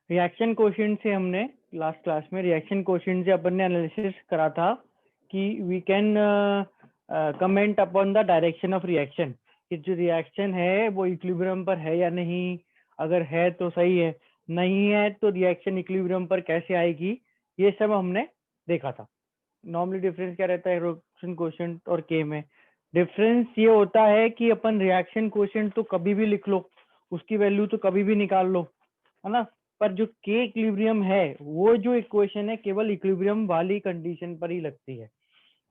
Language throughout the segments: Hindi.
रिएक्शन कोएफिशिएंट से हमने लास्ट क्लास में रिएक्शन कोएफिशिएंट से अपन ने एनालिसिस करा था कि we can comment upon the direction of reaction, कि जो रिएक्शन है वो इक्विलिब्रियम पर है या नहीं, अगर है तो सही है, नहीं है तो रिएक्शन इक्विलिब्रियम पर कैसे आएगी, ये सब हमने देखा था। नॉर्मली डिफरेंस क्या रहता है रिएक्शन कोएफिशिएंट और के में? डिफरेंस ये होता है कि अपन रिएक्शन कोएफिशिएंट तो कभी भी लिख लो, उसकी वैल्यू तो कभी भी निकाल लो, है ना, पर जो के इक्विलिब्रियम है वो जो इक्वेशन है केवल इक्विलिब्रियम वाली कंडीशन पर ही लगती है।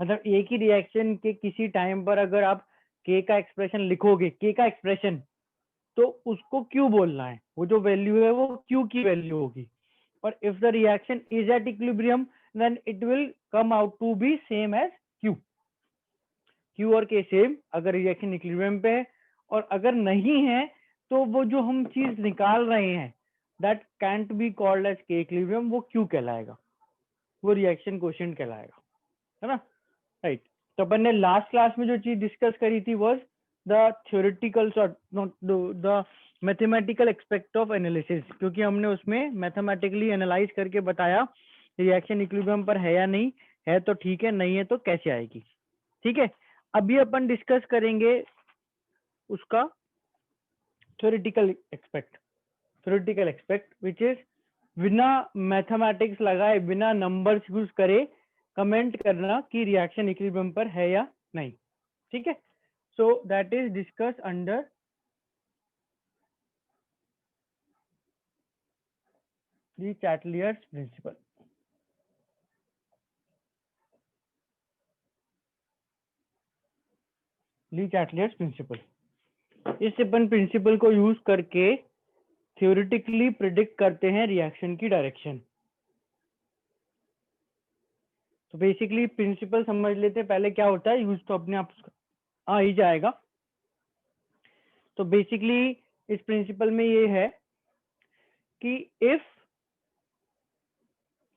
मतलब एक ही रिएक्शन के किसी टाइम पर अगर आप के का एक्सप्रेशन लिखोगे, के का एक्सप्रेशन, तो उसको क्यू बोलना है, वो जो वैल्यू है वो क्यू की वैल्यू होगी। और if the reaction is at equilibrium then it will come out to be same as Q. Q और के सेम अगर रिएक्शन इक्विलिब्रियम पे है, और अगर नहीं है तो वो जो हम चीज निकाल रहे हैं that can't be called as K equilibrium, वो क्यू कहलाएगा, वो रिएक्शन कोएफिशिएंट कहलाएगा, है ना, राइट। तो अपन ने लास्ट क्लास में जो चीज डिस्कस करी थी was the theoretical not the mathematical aspect of analysis, क्योंकि हमने उसमें मैथमेटिकली एनालाइज करके बताया रिएक्शन इक्विलिब्रियम पर है या नहीं है, तो ठीक है, नहीं है तो कैसे आएगी। ठीक है, अभी अपन डिस्कस करेंगे उसका थ्योरेटिकल एक्सपेक्ट विच इज बिना मैथमेटिक्स लगाए, बिना नंबर्स यूज करे कमेंट करना कि रिएक्शन इक्विलिब्रियम पर है या नहीं। ठीक है, so that is discuss under the Chatelier's principle. Le Chatelier's principle, इस अपन प्रिंसिपल को यूज करके थ्योरेटिकली प्रिडिक्ट करते हैं रिएक्शन की डायरेक्शन। तो बेसिकली प्रिंसिपल समझ लेते हैं पहले क्या होता है, यूज तो अपने आप आ ही जाएगा। तो बेसिकली इस प्रिंसिपल में ये है कि इफ,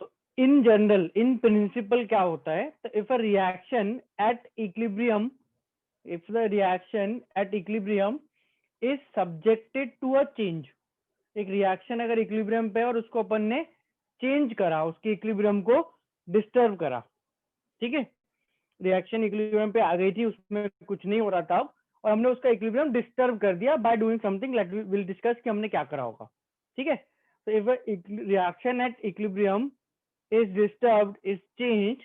तो इन जनरल इन प्रिंसिपल क्या होता है, तो if a reaction at equilibrium, if the reaction at equilibrium is subjected to a change, एक रिएक्शन अगर इक्विलिब्रियम पे और उसको अपन ने चेंज करा, उसके इक्विलिब्रियम को डिस्टर्ब करा, ठीक है, रिएक्शन इक्विलिब्रियम पे आ गई थी, उसमें कुछ नहीं हो रहा था और हमने उसका इक्विलिब्रियम डिस्टर्ब कर दिया by doing something, let we will discuss कि हमने क्या करा होगा। ठीक है, तो इफ reaction at equilibrium is disturbed, is changed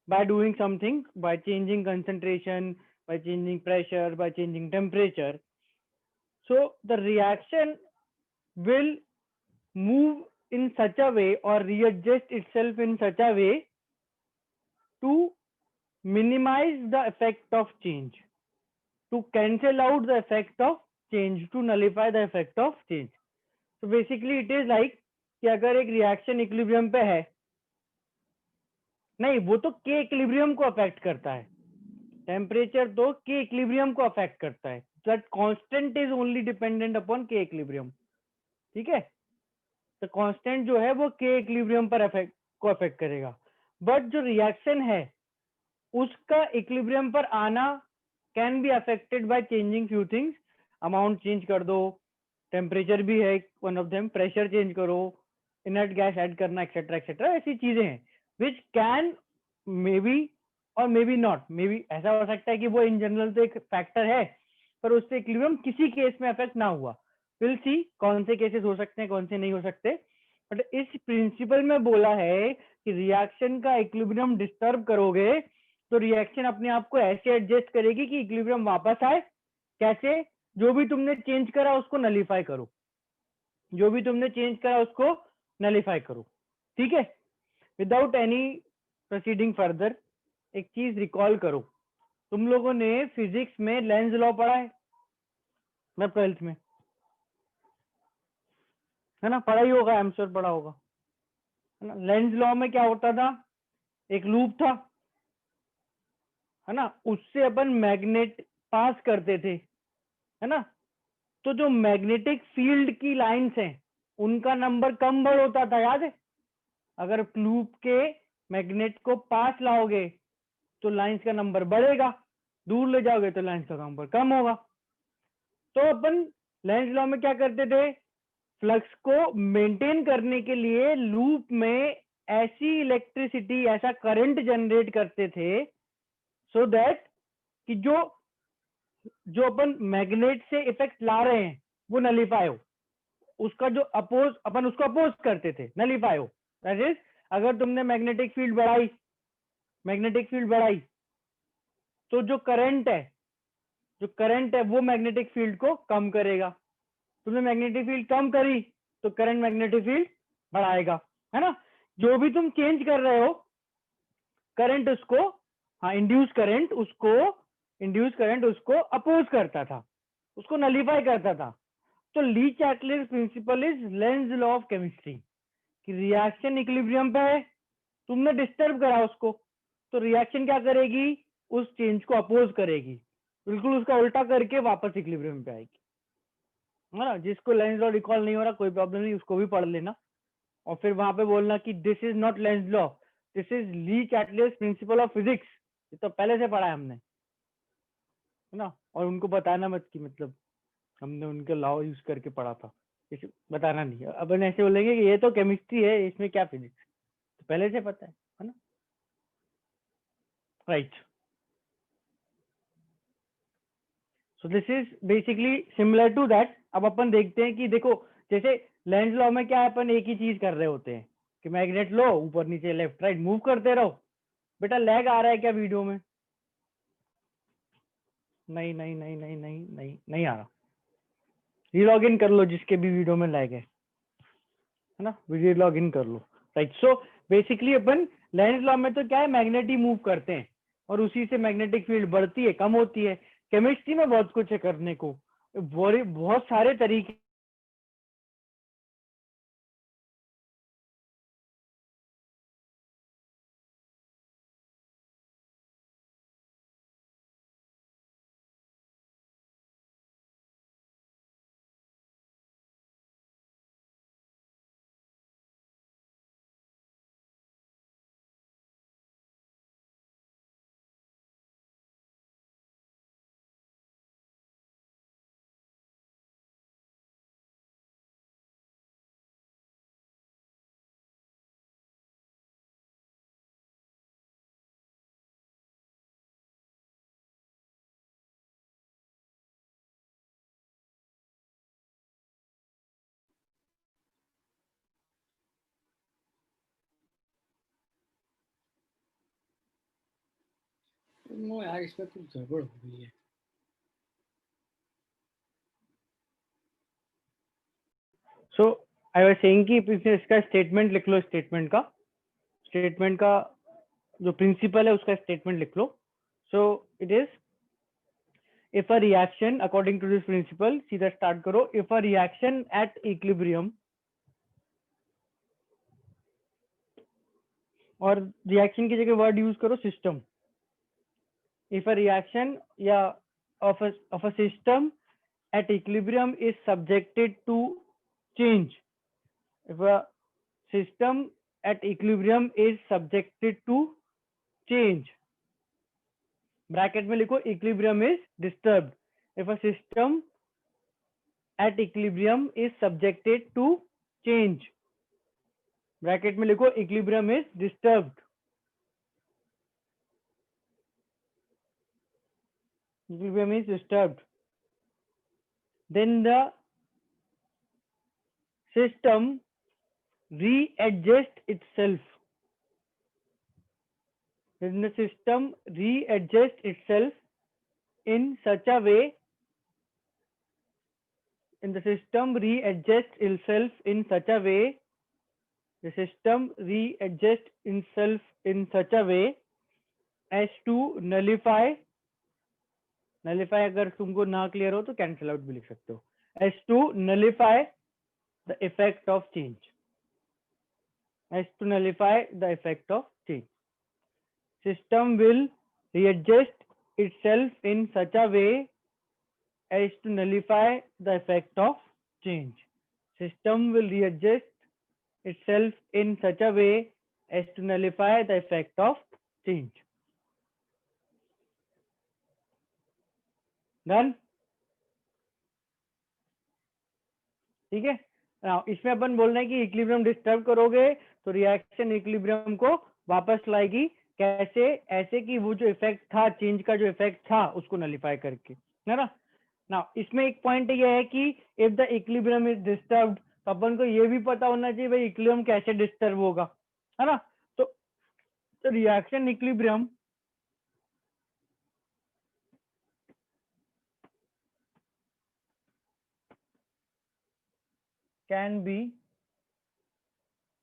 by doing something, by changing concentration, by changing pressure, by changing temperature. So the reaction will move in such a way or readjust itself in such a way to minimize the effect of change, to cancel out the effect of change, to nullify the effect of change. So basically it is like कि अगर एक रिएक्शन इक्विलिब्रियम पे है, नहीं वो तो के इक्विलिब्रियम को अफेक्ट करता है, टेम्परेचर तो के इक्विलिब्रियम को अफेक्ट करता है, that constant is only dependent upon के इक्विलिब्रियम। ठीक है, तो कांस्टेंट जो है वो के इक्विलिब्रियम पर अफेक्ट करेगा, बट जो रिएक्शन है उसका इक्विलिब्रियम पर आना can be affected by changing few things, amount change कर दो, टेम्परेचर भी है one of them, pressure change करो, इनर्ट गैस ऐड करना, एक्सेट्रा एक्सेट्रा, ऐसी चीजें हैं विच कैन मे बी और may be not, may be ऐसा हो सकता है कि वो इन जनरल तो एक फैक्टर है पर उससे इक्विलिब्रियम किसी केस में अफेक्ट ना हुआ। विल सी कौन से केसेस हो सकते हैं कौन से नहीं हो सकते, बट इस प्रिंसिपल में बोला है कि रिएक्शन का इक्विलिब्रियम डिस्टर्ब करोगे तो रिएक्शन अपने आप को ऐसे एडजस्ट करेगी कि इक्विलिब्रियम वापस आए। कैसे? जो भी तुमने चेंज करा उसको नलीफाई करो, जो भी तुमने चेंज करा उसको नलीफाई करो। ठीक है, विदाउट एनी प्रोसीडिंग फर्दर एक चीज रिकॉल करो, तुम लोगों ने फिजिक्स में लेंज लॉ पढ़ा है ना, 12th में, है ना, पढ़ा ही होगा, आई एम श्योर पढ़ा होगा, है ना। लेंज लॉ में क्या होता था, एक लूप था, है ना, उससे अपन मैग्नेट पास करते थे, है ना, तो जो मैग्नेटिक फील्ड की लाइंस हैं उनका नंबर कम बढ़ होता था, याद है, अगर लूप के मैग्नेट को पास लाओगे तो लाइंस का नंबर बढ़ेगा, दूर ले जाओगे तो लाइंस का नंबर कम होगा। तो अपन लेंज लॉ में क्या करते थे, फ्लक्स को मेंटेन करने के लिए लूप में ऐसी इलेक्ट्रिसिटी, ऐसा करंट जनरेट करते थे सो दैट कि जो अपन मैग्नेट से इफेक्ट ला रहे हैं वो नलीफाई हो, उसका जो अपोज, अपन उसको अपोज करते थे, नलीफाई हो। दैट इज, अगर तुमने मैग्नेटिक फील्ड बढ़ाई तो जो करंट है वो मैग्नेटिक फील्ड को कम करेगा। तुमने मैग्नेटिक फील्ड कम करी तो करंट मैग्नेटिक फील्ड बढ़ाएगा, है ना। जो भी तुम चेंज कर रहे हो करंट, उसको, हाँ, इंड्यूस करंट उसको अपोज करता था, उसको नलीफाई करता था। तो Le Chatelier's principle is Lenz law of chemistry, कि रिएक्शन इक्विलिब्रियम पे है, तुमने डिस्टर्ब करा उसको, तो रिएक्शन क्या करेगी, उस चेंज को अपोज करेगी, बिल्कुल उसका उल्टा करके वापस इक्विलिब्रियम पे आएगी, है ना। जिसको लेंज लॉ रिकॉल नहीं हो रहा, कोई प्रॉब्लम नहीं, उसको भी पढ़ लेना और फिर वहां पे बोलना कि this is not Lenz law, this is Le Chatelier's principle of physics. ये तो पहले से पढ़ा है हमने, है ना। और उनको बताना मत कि मतलब हमने उनके लॉ यूज करके पढ़ा था, इसे बताना नहीं। अपन ऐसे बोलेंगे कि ये तो केमिस्ट्री है, इसमें क्या फिजिक्स, तो पहले से पता है ना। Right, so this is basically similar to that. अब अपन देखते हैं कि देखो, जैसे लेंज लॉ में क्या है, अपन एक ही चीज कर रहे होते हैं कि मैग्नेट लो, ऊपर नीचे लेफ्ट राइट मूव करते रहो। बेटा लैग आ रहा है क्या वीडियो में? नहीं नहीं नहीं नहीं नहीं नहीं नहीं आ रहा। रीलॉग इन कर लो जिसके भी वीडियो में लैग है ना, वीडियो लॉग इन कर लो। राइट, सो बेसिकली अपन लेंज लॉ में तो क्या है, मैग्नेट ही मूव करते हैं और उसी से मैग्नेटिक फील्ड बढ़ती है, कम होती है। केमिस्ट्री में बहुत कुछ है करने को, बहुत सारे तरीके। नो यार, इसमें कुछ गड़बड़ हो गई है। सो आई वाज सेइंग कि इसका स्टेटमेंट लिख लो, स्टेटमेंट का जो प्रिंसिपल है उसका स्टेटमेंट लिख लो। So it is, if a reaction according to this principle, सीधा स्टार्ट करो, if a reaction at equilibrium, और रिएक्शन की जगह वर्ड यूज करो सिस्टम। if a reaction या of a system at equilibrium is subjected to change, if a system at equilibrium is subjected to change, bracket में लिखो equilibrium is disturbed, if a system at equilibrium is subjected to change, bracket में लिखो equilibrium is disturbed, equilibrium is disturbed, then the system readjusts itself, then the system readjusts itself in such a way, in the system readjusts itself in such a way, the system readjusts itself in such a way as to nullify, अगर तुमको ना क्लियर हो तो कैंसिल आउट भी लिख सकते हो, as to nullify the effect of change, as to nullify the effect of change. System will readjust itself in such a way as to nullify the effect of change. System will readjust itself in such a way as to nullify the effect of change. Done? ठीक है, Now, इसमें अपन बोल रहे हैं कि इक्विलिब्रियम डिस्टर्ब करोगे तो रिएक्शन इक्विलिब्रियम को वापस लाएगी। कैसे? ऐसे कि वो जो इफेक्ट था, चेंज का जो इफेक्ट था, उसको नलिफाई करके, है ना। नाउ इसमें एक पॉइंट ये है कि if the equilibrium is disturbed, तो अपन को ये भी पता होना चाहिए भाई इक्विलिब्रियम कैसे डिस्टर्ब होगा, है ना। तो reaction equilibrium can be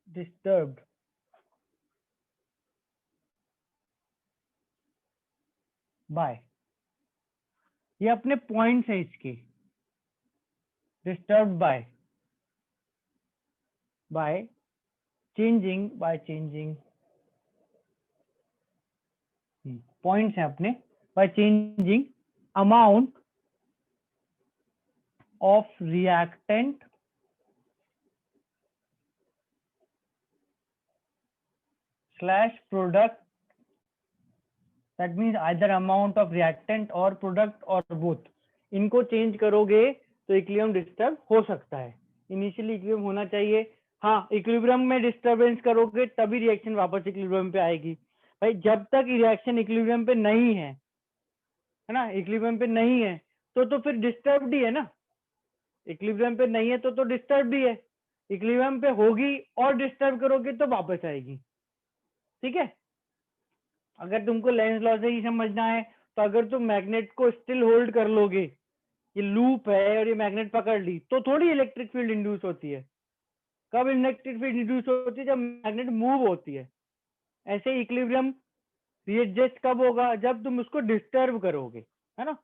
disturbed by, ये अपने पॉइंट्स है इसके, डिस्टर्ब्ड बाय चेंजिंग पॉइंट्स है अपने, bye changing amount of reactant slash product, that means either amount of reactant और प्रोडक्ट और बोथ, इनको चेंज करोगे तो इक्विलिब्रियम डिस्टर्ब हो सकता है। इनिशियली इक्विलिब्रियम होना चाहिए। हाँ, इक्विलिब्रियम में डिस्टर्बेंस करोगे तभी रिएक्शन वापस इक्विलिब्रियम पे आएगी। भाई जब तक रिएक्शन इक्विलिब्रियम पे नहीं है ना, इक्विलिब्रियम पे नहीं है तो फिर डिस्टर्ब्ड ही है ना। इक्विलिब्रियम पे नहीं है तो डिस्टर्ब ही है। इक्विलिब्रियम पे होगी और डिस्टर्ब करोगे तो वापस आएगी। ठीक है। अगर तुमको लेंस लॉ से ही समझना है तो अगर तुम मैग्नेट को स्टिल होल्ड कर लोगे, ये लूप है और ये मैग्नेट पकड़ ली, तो थोड़ी इलेक्ट्रिक फील्ड इंड्यूस होती है। कब इलेक्ट्रिक फील्ड इंड्यूस होती है? जब मैग्नेट मूव होती है। ऐसे इक्विलिब्रियम रीएडजस्ट कब होगा? जब तुम उसको डिस्टर्ब करोगे, है ना।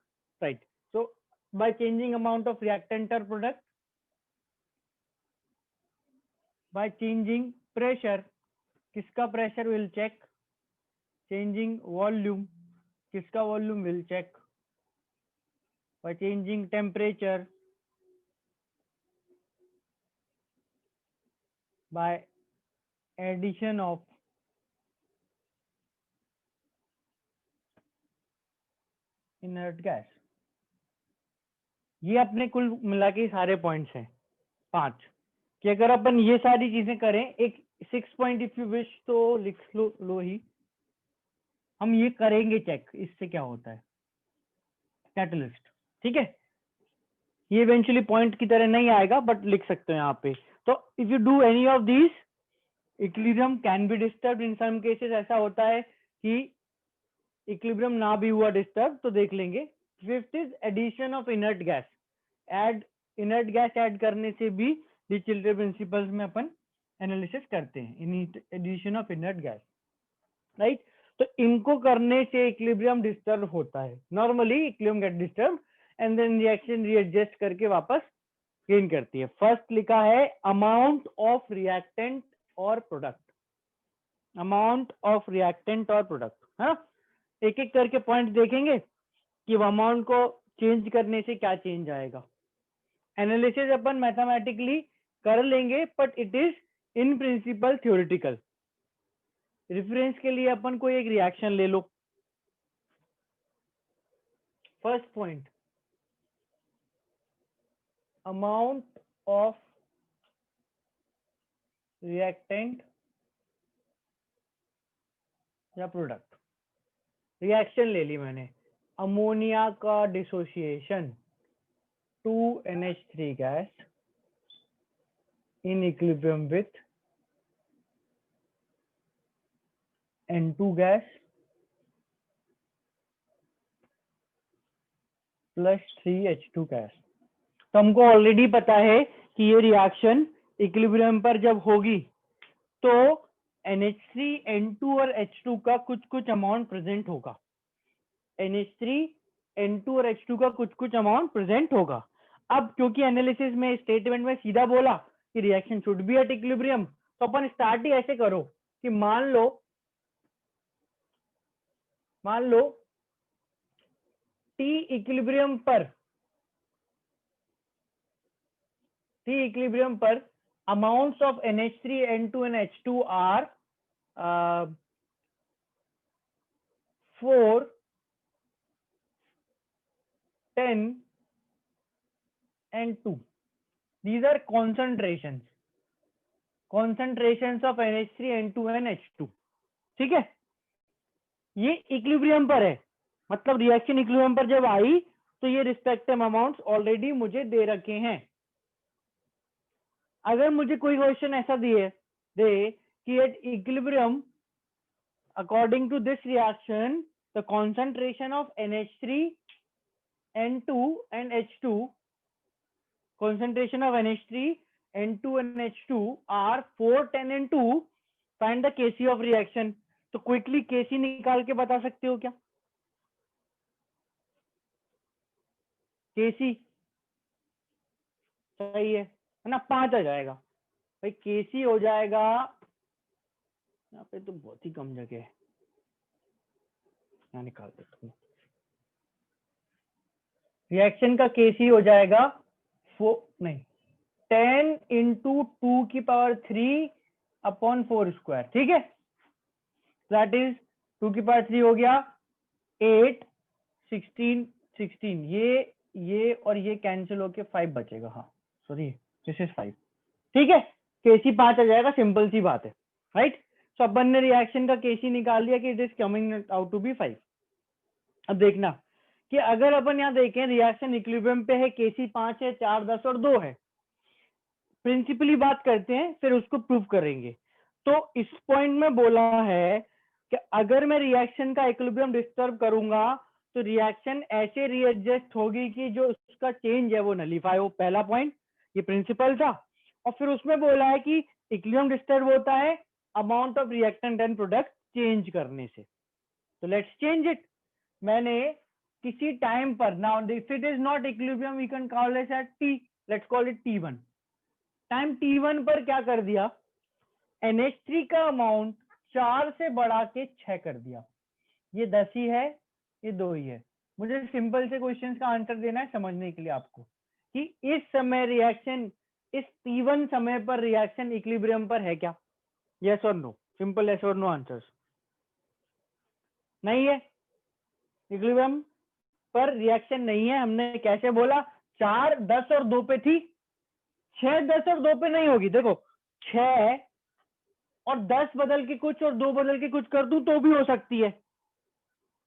Right. So by changing amount of reactant और प्रोडक्ट, बाय चेंजिंग प्रेशर, किसका pressure will check, changing volume, किसका volume will check, by changing temperature, by addition of inert gas। ये अपने कुल मिला के सारे पॉइंट्स हैं 5, कि अगर अपन ये सारी चीजें करें, एक 6 पॉइंट इफ यू विश तो लिख लो ही, हम ये करेंगे चेक इससे क्या होता है कैटलिस्ट। ठीक है। ये इवेंचुअली पॉइंट की तरह नहीं आएगा बट लिख सकते हैं यहाँ पे। तो if you do any of these, equilibrium can be disturb in some cases. ऐसा होता है कि इक्विलिब्रियम ना भी हुआ डिस्टर्ब तो देख लेंगे। Fifth is addition of inert gas. Add inert gas add करने से भी डी चिल्ड्रे प्रिंसिपल्स में अपन एनालिसिस करते हैं, in addition of inert gas, right. तो इनको करने से इक्विलिब्रियम डिस्टर्ब होता है। Normally equilibrium get disturb and then reaction readjust करके वापस गेन करती है। फर्स्ट लिखा है अमाउंट ऑफ रिएक्टेंट और प्रोडक्ट, अमाउंट ऑफ रिएक्टेंट और प्रोडक्ट, है ना। एक एक करके पॉइंट देखेंगे कि अमाउंट को चेंज करने से क्या चेंज आएगा। एनालिसिस अपन मैथमेटिकली कर लेंगे but it is in principle theoretical. Reference के लिए अपन कोई एक रिएक्शन ले लो। First point, amount of reactant या प्रोडक्ट। रिएक्शन ले ली मैंने, अमोनिया का dissociation 2NH3 gas in equilibrium with N2 gas plus 3H2 gas. तो हमको ऑलरेडी पता है कि ये रिएक्शन इक्विलिब्रियम पर जब होगी तो NH3, N2 और H2 का कुछ कुछ अमाउंट प्रेजेंट होगा। NH3, N2 और H2 का कुछ कुछ अमाउंट प्रेजेंट होगा। अब क्योंकि एनालिसिस में स्टेटमेंट में सीधा बोला कि reaction should be at equilibrium, तो अपन स्टार्ट ही ऐसे करो कि मान लो T इक्विलिब्रियम पर amounts of NH3, N2 and H2 are 4, 10 and 2। these are concentrations of NH3 N2 and H2, ठीक है। ये इक्विलिब्रियम पर है, मतलब रिएक्शन इक्विलिब्रियम पर जब आई तो ये रिस्पेक्टिव अमाउंट्स ऑलरेडी मुझे दे रखे हैं। अगर मुझे कोई क्वेश्चन ऐसा दे कि at equilibrium according to this reaction the concentration of NH3 N2 and H2 concentration of NH3 N2 and H2 are 4 10 and 2, find the Kc of reaction। तो क्विकली Kc निकाल के बता सकते हो क्या? Kc सही है ना, 5 आ जाएगा भाई। Kc हो जाएगा, यहाँ पे तो बहुत ही कम जगह है, यहाँ निकाल देता हूँ। रिएक्शन का Kc हो जाएगा 10 इंटू 2 की पावर 3 अपॉन 4 स्क्वायर, ठीक है। दैट इज 2 की पावर 3 हो गया 8 16 ये और ये कैंसिल होके 5 बचेगा। हाँ सॉरी, दिस इज 5, ठीक है। Kc 5 आ जाएगा, सिंपल सी बात है, राइट। सो अपन ने रिएक्शन का Kc निकाल लिया कि it is coming out to be 5। अब देखना कि अगर अपन यहाँ देखें रिएक्शन इक्विलिब्रियम पे है, Kc 5 है, 4 10 और 2 है। प्रिंसिपली बात करते हैं, फिर उसको प्रूव करेंगे। तो इस पॉइंट में बोला है कि अगर मैं रिएक्शन का इक्विलिब्रियम डिस्टर्ब करूंगा तो रिएक्शन ऐसे रीएडजस्ट होगी कि जो उसका चेंज है वो नलीफाई हो। पहला पॉइंट ये प्रिंसिपल था। और फिर उसमें बोला है कि इक्विलिब्रियम डिस्टर्ब होता है amount of reactant and product change करने से। तो लेट्स चेंज इट। मैंने किसी टाइम पर, now if it is not equilibrium we can call it at T, let's call it T1। Time T1 पर क्या कर दिया, NH3 का अमाउंट 4 से बढ़ा के 6 कर दिया। ये 10 ही है, ये 2 ही है। मुझे सिंपल से क्वेश्चन का आंसर देना है समझने के लिए आपको कि इस समय रिएक्शन, इस T1 समय पर रिएक्शन इक्विलिब्रियम पर है क्या? यस और नो, सिंपल यस और नो आंसर्स। नहीं है, इक्विलिब्रियम पर रिएक्शन नहीं है। हमने कैसे बोला? 4 10 और 2 पे थी, 6 10 और 2 पे नहीं होगी। देखो 6 और 10 बदल के कुछ और 2 बदल के कुछ कर दूं तो भी हो सकती है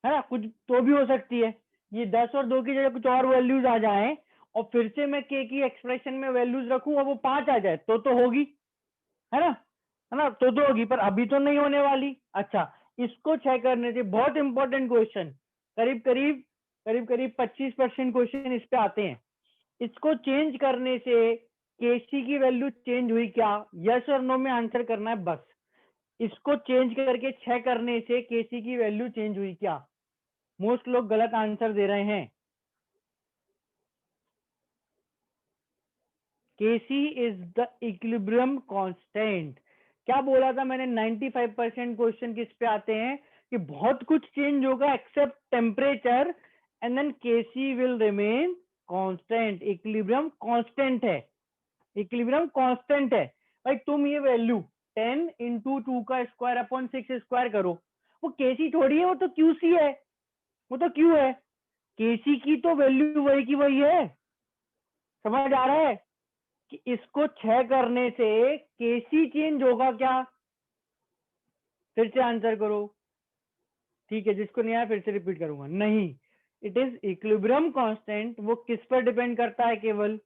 ना, कुछ तो भी हो सकती है। ये 10 और 2 की जगह कुछ और वैल्यूज आ जाएं और फिर से मैं के की एक्सप्रेशन में वैल्यूज रखूं और वो 5 आ जाए तो होगी, है ना, तो होगी, पर अभी तो नहीं होने वाली। अच्छा, इसको 6 करने से, बहुत इंपॉर्टेंट क्वेश्चन, करीब करीब 25% क्वेश्चन इस पे आते हैं। इसको चेंज करने से Kc की वैल्यू चेंज हुई क्या? यस और नो में आंसर करना है बस। इसको चेंज करके 6 करने से Kc की वैल्यू चेंज हुई क्या? मोस्ट लोग गलत आंसर दे रहे हैं। Kc is the equilibrium constant. क्या बोला था मैंने? 95% क्वेश्चन किस पे आते हैं कि बहुत कुछ चेंज होगा except temperature and then Kc will remain constant. Equilibrium constant है, इक्विलिब्रियम कांस्टेंट है। भाई तुम ये वैल्यू 10 इंटू 2 का स्क्वायर अपॉन 6 स्क्वायर करो, वो Kc थोड़ी है, वो तो Qc है, वो तो Q है। Kc की तो वैल्यू वही की वही है। समझ आ रहा है कि इसको 6 करने से Kc चेंज होगा क्या? फिर से आंसर करो, ठीक है। जिसको नहीं आया फिर से रिपीट करूंगा। नहीं, इट इज इक्विलिब्रियम कांस्टेंट। वो किस पर डिपेंड करता है? केवल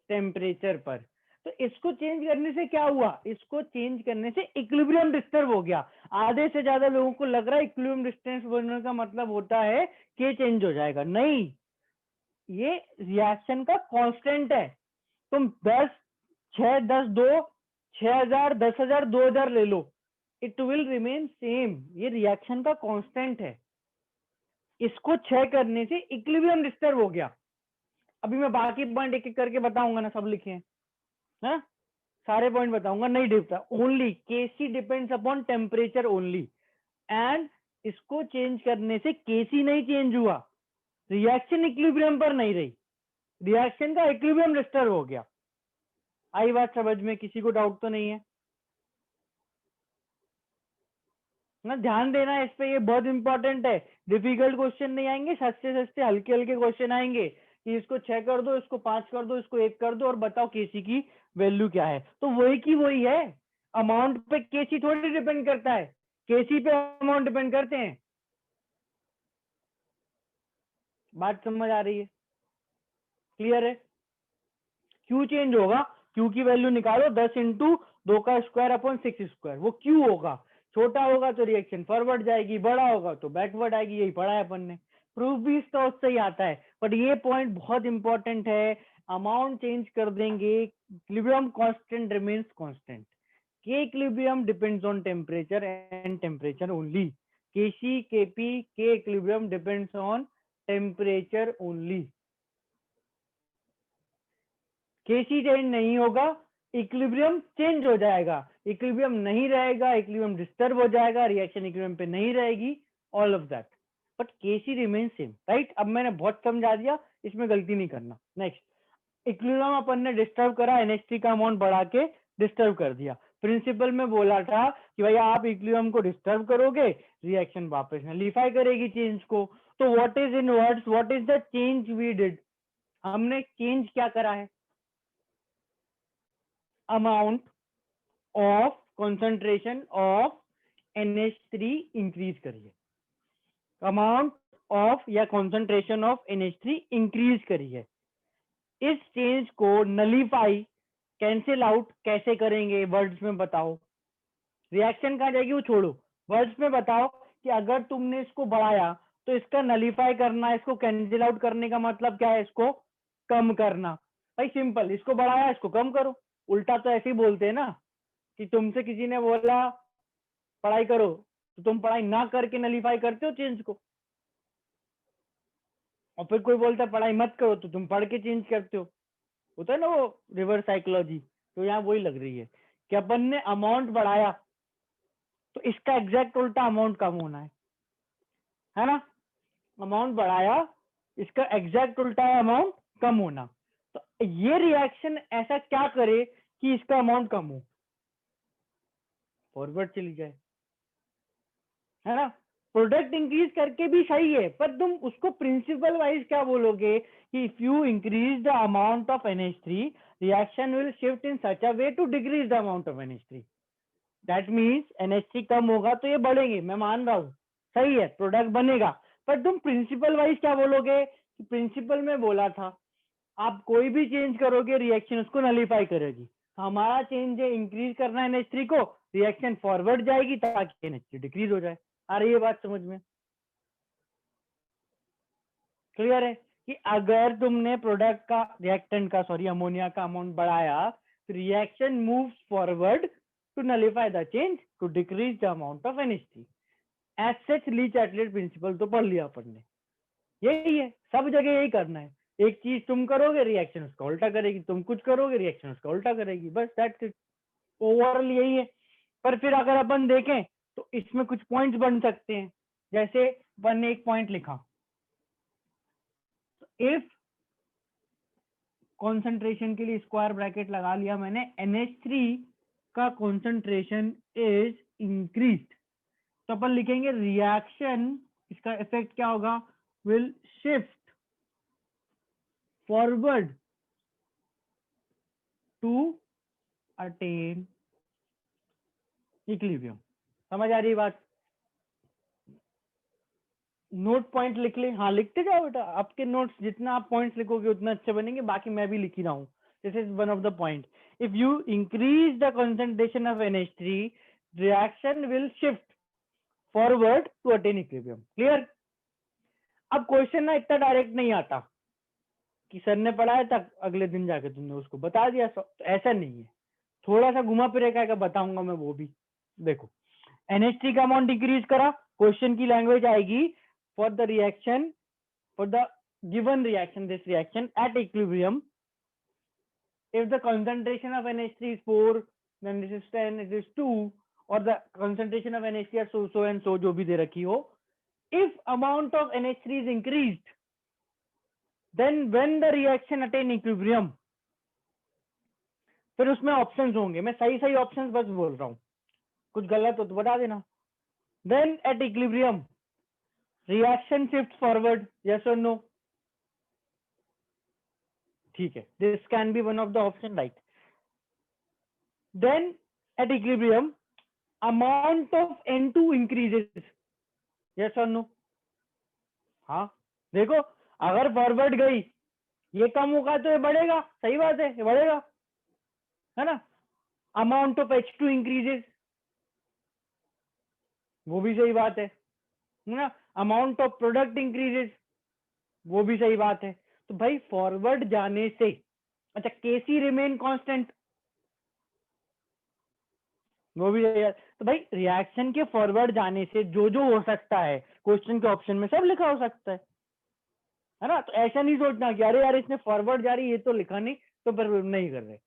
टेम्परेचर पर। तो इसको चेंज करने से क्या हुआ? इसको चेंज करने से इक्विलिब्रियम डिस्टर्ब हो गया। आधे से ज्यादा लोगों को लग रहा है इक्विलिब्रियम डिस्टेंस बनने का मतलब होता है कि चेंज हो जाएगा। नहीं, ये रिएक्शन का कांस्टेंट है। तुम 10 6 10 2 6000 10000 2000 ले लो, इट विल रिमेन सेम। ये रिएक्शन का कांस्टेंट है। इसको 6 करने से इक्विलिब्रियम डिस्टर्ब हो गया। अभी मैं बाकी पॉइंट एक एक करके बताऊंगा ना, सब लिखे हैं ना, सारे पॉइंट बताऊंगा। नहीं डिपता, only Kc depends upon temperature only. And इसको चेंज करने से Kc नहीं चेंज हुआ, रिएक्शन इक्विलिब्रियम पर नहीं रही, रिएक्शन का इक्विलिब्रियम डिस्टर्ब हो गया। आई बात समझ में? किसी को डाउट तो नहीं है ना? ध्यान देना इस पे, ये बहुत इंपॉर्टेंट है। डिफिकल्ट क्वेश्चन नहीं आएंगे, सस्ते सस्ते हल्के हल्के क्वेश्चन आएंगे कि इसको 6 कर दो, इसको 5 कर दो, इसको 1 कर दो और बताओ केसी की वैल्यू क्या है। तो वही की वही है, अमाउंट पे केसी थोड़ी डिपेंड करता है, केसी पे अमाउंट डिपेंड करते हैं। बात समझ आ रही है? क्लियर है? क्यू चेंज होगा, क्यू की वैल्यू निकालो 10 इंटू 2 का स्क्वायर अपॉन 6 स्क्वायर, वो क्यू होगा। छोटा होगा तो रिएक्शन फॉरवर्ड जाएगी, बड़ा होगा तो बैकवर्ड आएगी, यही पढ़ा है अपन ने। प्रूफ भी इसका उससे ही आता है, बट ये पॉइंट बहुत इंपॉर्टेंट है। अमाउंट चेंज कर देंगे, equilibrium constant remains constant. K equilibrium depends on temperature and temperature only. KC KP K equilibrium depends on temperature only. KC change नहीं होगा, इक्विलिब्रियम चेंज हो जाएगा, इक्विलिब्रियम नहीं रहेगा, इक्विलिब्रियम डिस्टर्ब हो जाएगा, रिएक्शन इक्विलिब्रियम पे नहीं रहेगी, all of that, but KC remain same, right? अब मैंने बहुत समझा दिया, इसमें गलती नहीं करना। नेक्स्ट, इक्विलिब्रियम अपन ने डिस्टर्ब करा, NH3 का अमाउंट बढ़ा के डिस्टर्ब कर दिया। प्रिंसिपल में बोला था कि भाई आप इक्विलिब्रियम को डिस्टर्ब करोगे, रिएक्शन वापस नलिफाई करेगी चेंज को। तो what is in words, what is the change we did? हमने चेंज क्या करा है? amount of concentration of NH3 increase करिए, अमाउंट ऑफ या concentration of NH3 इंक्रीज करिए। इस चेंज को नलीफाई, कैंसिल आउट कैसे करेंगे? वर्ड्स में बताओ। रिएक्शन कहाँ जाएगी वो छोड़ो, वर्ड्स में बताओ कि अगर तुमने इसको बढ़ाया तो इसका नलीफाई करना, इसको कैंसिल आउट करने का मतलब क्या है? इसको कम करना। भाई सिंपल, इसको बढ़ाया इसको कम करो। उल्टा तो ऐसे ही बोलते हैं ना कि तुमसे किसी ने बोला पढ़ाई करो तो तुम पढ़ाई ना करके नलीफाई करते हो चेंज को, और फिर कोई बोलता है पढ़ाई मत करो तो तुम पढ़ के चेंज करते हो। होता है ना वो रिवर्स साइकोलॉजी। तो यहाँ वही लग रही है कि अपन ने अमाउंट बढ़ाया तो इसका एग्जैक्ट उल्टा अमाउंट कम होना है ना? अमाउंट बढ़ाया, इसका एग्जैक्ट उल्टा है अमाउंट कम होना। तो ये रिएक्शन ऐसा क्या करे कि इसका अमाउंट कम हो? फॉरवर्ड चली जाए, है ना? प्रोडक्ट इंक्रीज करके भी सही है, पर तुम उसको प्रिंसिपल वाइज क्या बोलोगे कि if you increase the amount of NH3, reaction will shift in such a way to decrease the amount of NH3। That means NH3 कम होगा तो ये बढ़ेंगे, मैं मान रहा हूँ, सही है, प्रोडक्ट बनेगा। पर तुम प्रिंसिपल वाइज क्या बोलोगे? प्रिंसिपल में बोला था आप कोई भी चेंज करोगे रिएक्शन उसको नलीफाई करेगी। हमारा चेंज है इंक्रीज करना है NH3 को, रिएक्शन फॉरवर्ड जाएगी ताकि NH3 डिक्रीज हो जाए। आ रही है बात समझ में? क्लियर है कि अगर तुमने प्रोडक्ट का, रिएक्टेंट का, सॉरी अमोनिया का अमाउंट बढ़ाया तो reaction moves forward to nullify the change to decrease the amount of NH3। As such Le Chatelier principle तो पढ़ लिया अपन ने, यही है, सब जगह यही करना है। एक चीज तुम करोगे रिएक्शन उसका उल्टा करेगी, तुम कुछ करोगे रिएक्शन उसका उल्टा करेगी, बस दैट्स इट, ओवरऑल यही है। पर फिर अगर अपन देखें तो इसमें कुछ पॉइंट्स बन सकते हैं। जैसे अपन ने एक पॉइंट लिखा, इफ कॉन्सेंट्रेशन के लिए स्क्वायर ब्रैकेट लगा लिया मैंने, NH3 का कॉन्सेंट्रेशन इज इंक्रीज्ड, तो अपन लिखेंगे रिएक्शन, इसका इफेक्ट क्या होगा? Will shift forward to attain equilibrium. समझ आ रही बात? नोट पॉइंट लिख ले, हाँ लिखते जाओ बेटा, आपके नोट्स जितना आप पॉइंट्स लिखोगे उतना अच्छे बनेंगे। बाकी मैं भी लिख ही रहा हूँ, this is one of the point. If you increase the concentration of NH3, reaction will shift forward to attain equilibrium. Clear? अब क्वेश्चन ना इतना डायरेक्ट नहीं आता कि सर ने पढ़ाया था अगले दिन जाके तुमने उसको बता दिया, तो ऐसा नहीं है, थोड़ा सा घुमा फिरे का बताऊंगा मैं वो भी। देखो, NH3 का अमाउंट इंक्रीज करा, क्वेश्चन की लैंग्वेज आएगी for the reaction, for the given reaction, this reaction at equilibrium, if the concentration of NH3 is 4, then this is 10, it is 2, or the concentration of NH3 are so and so जो भी दे रखी हो, if amount of NH3 is increased, then when the reaction attain equilibrium, फिर उसमें ऑप्शंस होंगे, मैं सही सही ऑप्शंस बस बोल रहा हूँ, कुछ गलत हो तो बता देना। then at equilibrium reaction shifts forward, yes or no? ठीक है, this can be one of the option, right. Then at equilibrium amount of N2 increases, yes और नो? हाँ, देखो अगर फॉरवर्ड गई, ये कम होगा तो ये बढ़ेगा, सही बात है, ये बढ़ेगा, है ना। अमाउंट ऑफ H2 इंक्रीजेस, वो भी सही बात है ना। अमाउंट ऑफ प्रोडक्ट इंक्रीजेस, वो भी सही बात है। तो भाई फॉरवर्ड जाने से, अच्छा केसी रिमेन कांस्टेंट, वो भी सही है। तो भाई रिएक्शन के फॉरवर्ड जाने से जो जो हो सकता है क्वेश्चन के ऑप्शन में सब लिखा हो सकता है ना। तो ऐसा नहीं सोचना कि अरे यार इसने फॉरवर्ड जा रही, ये तो लिखा नहीं तो पर नहीं कर रहे,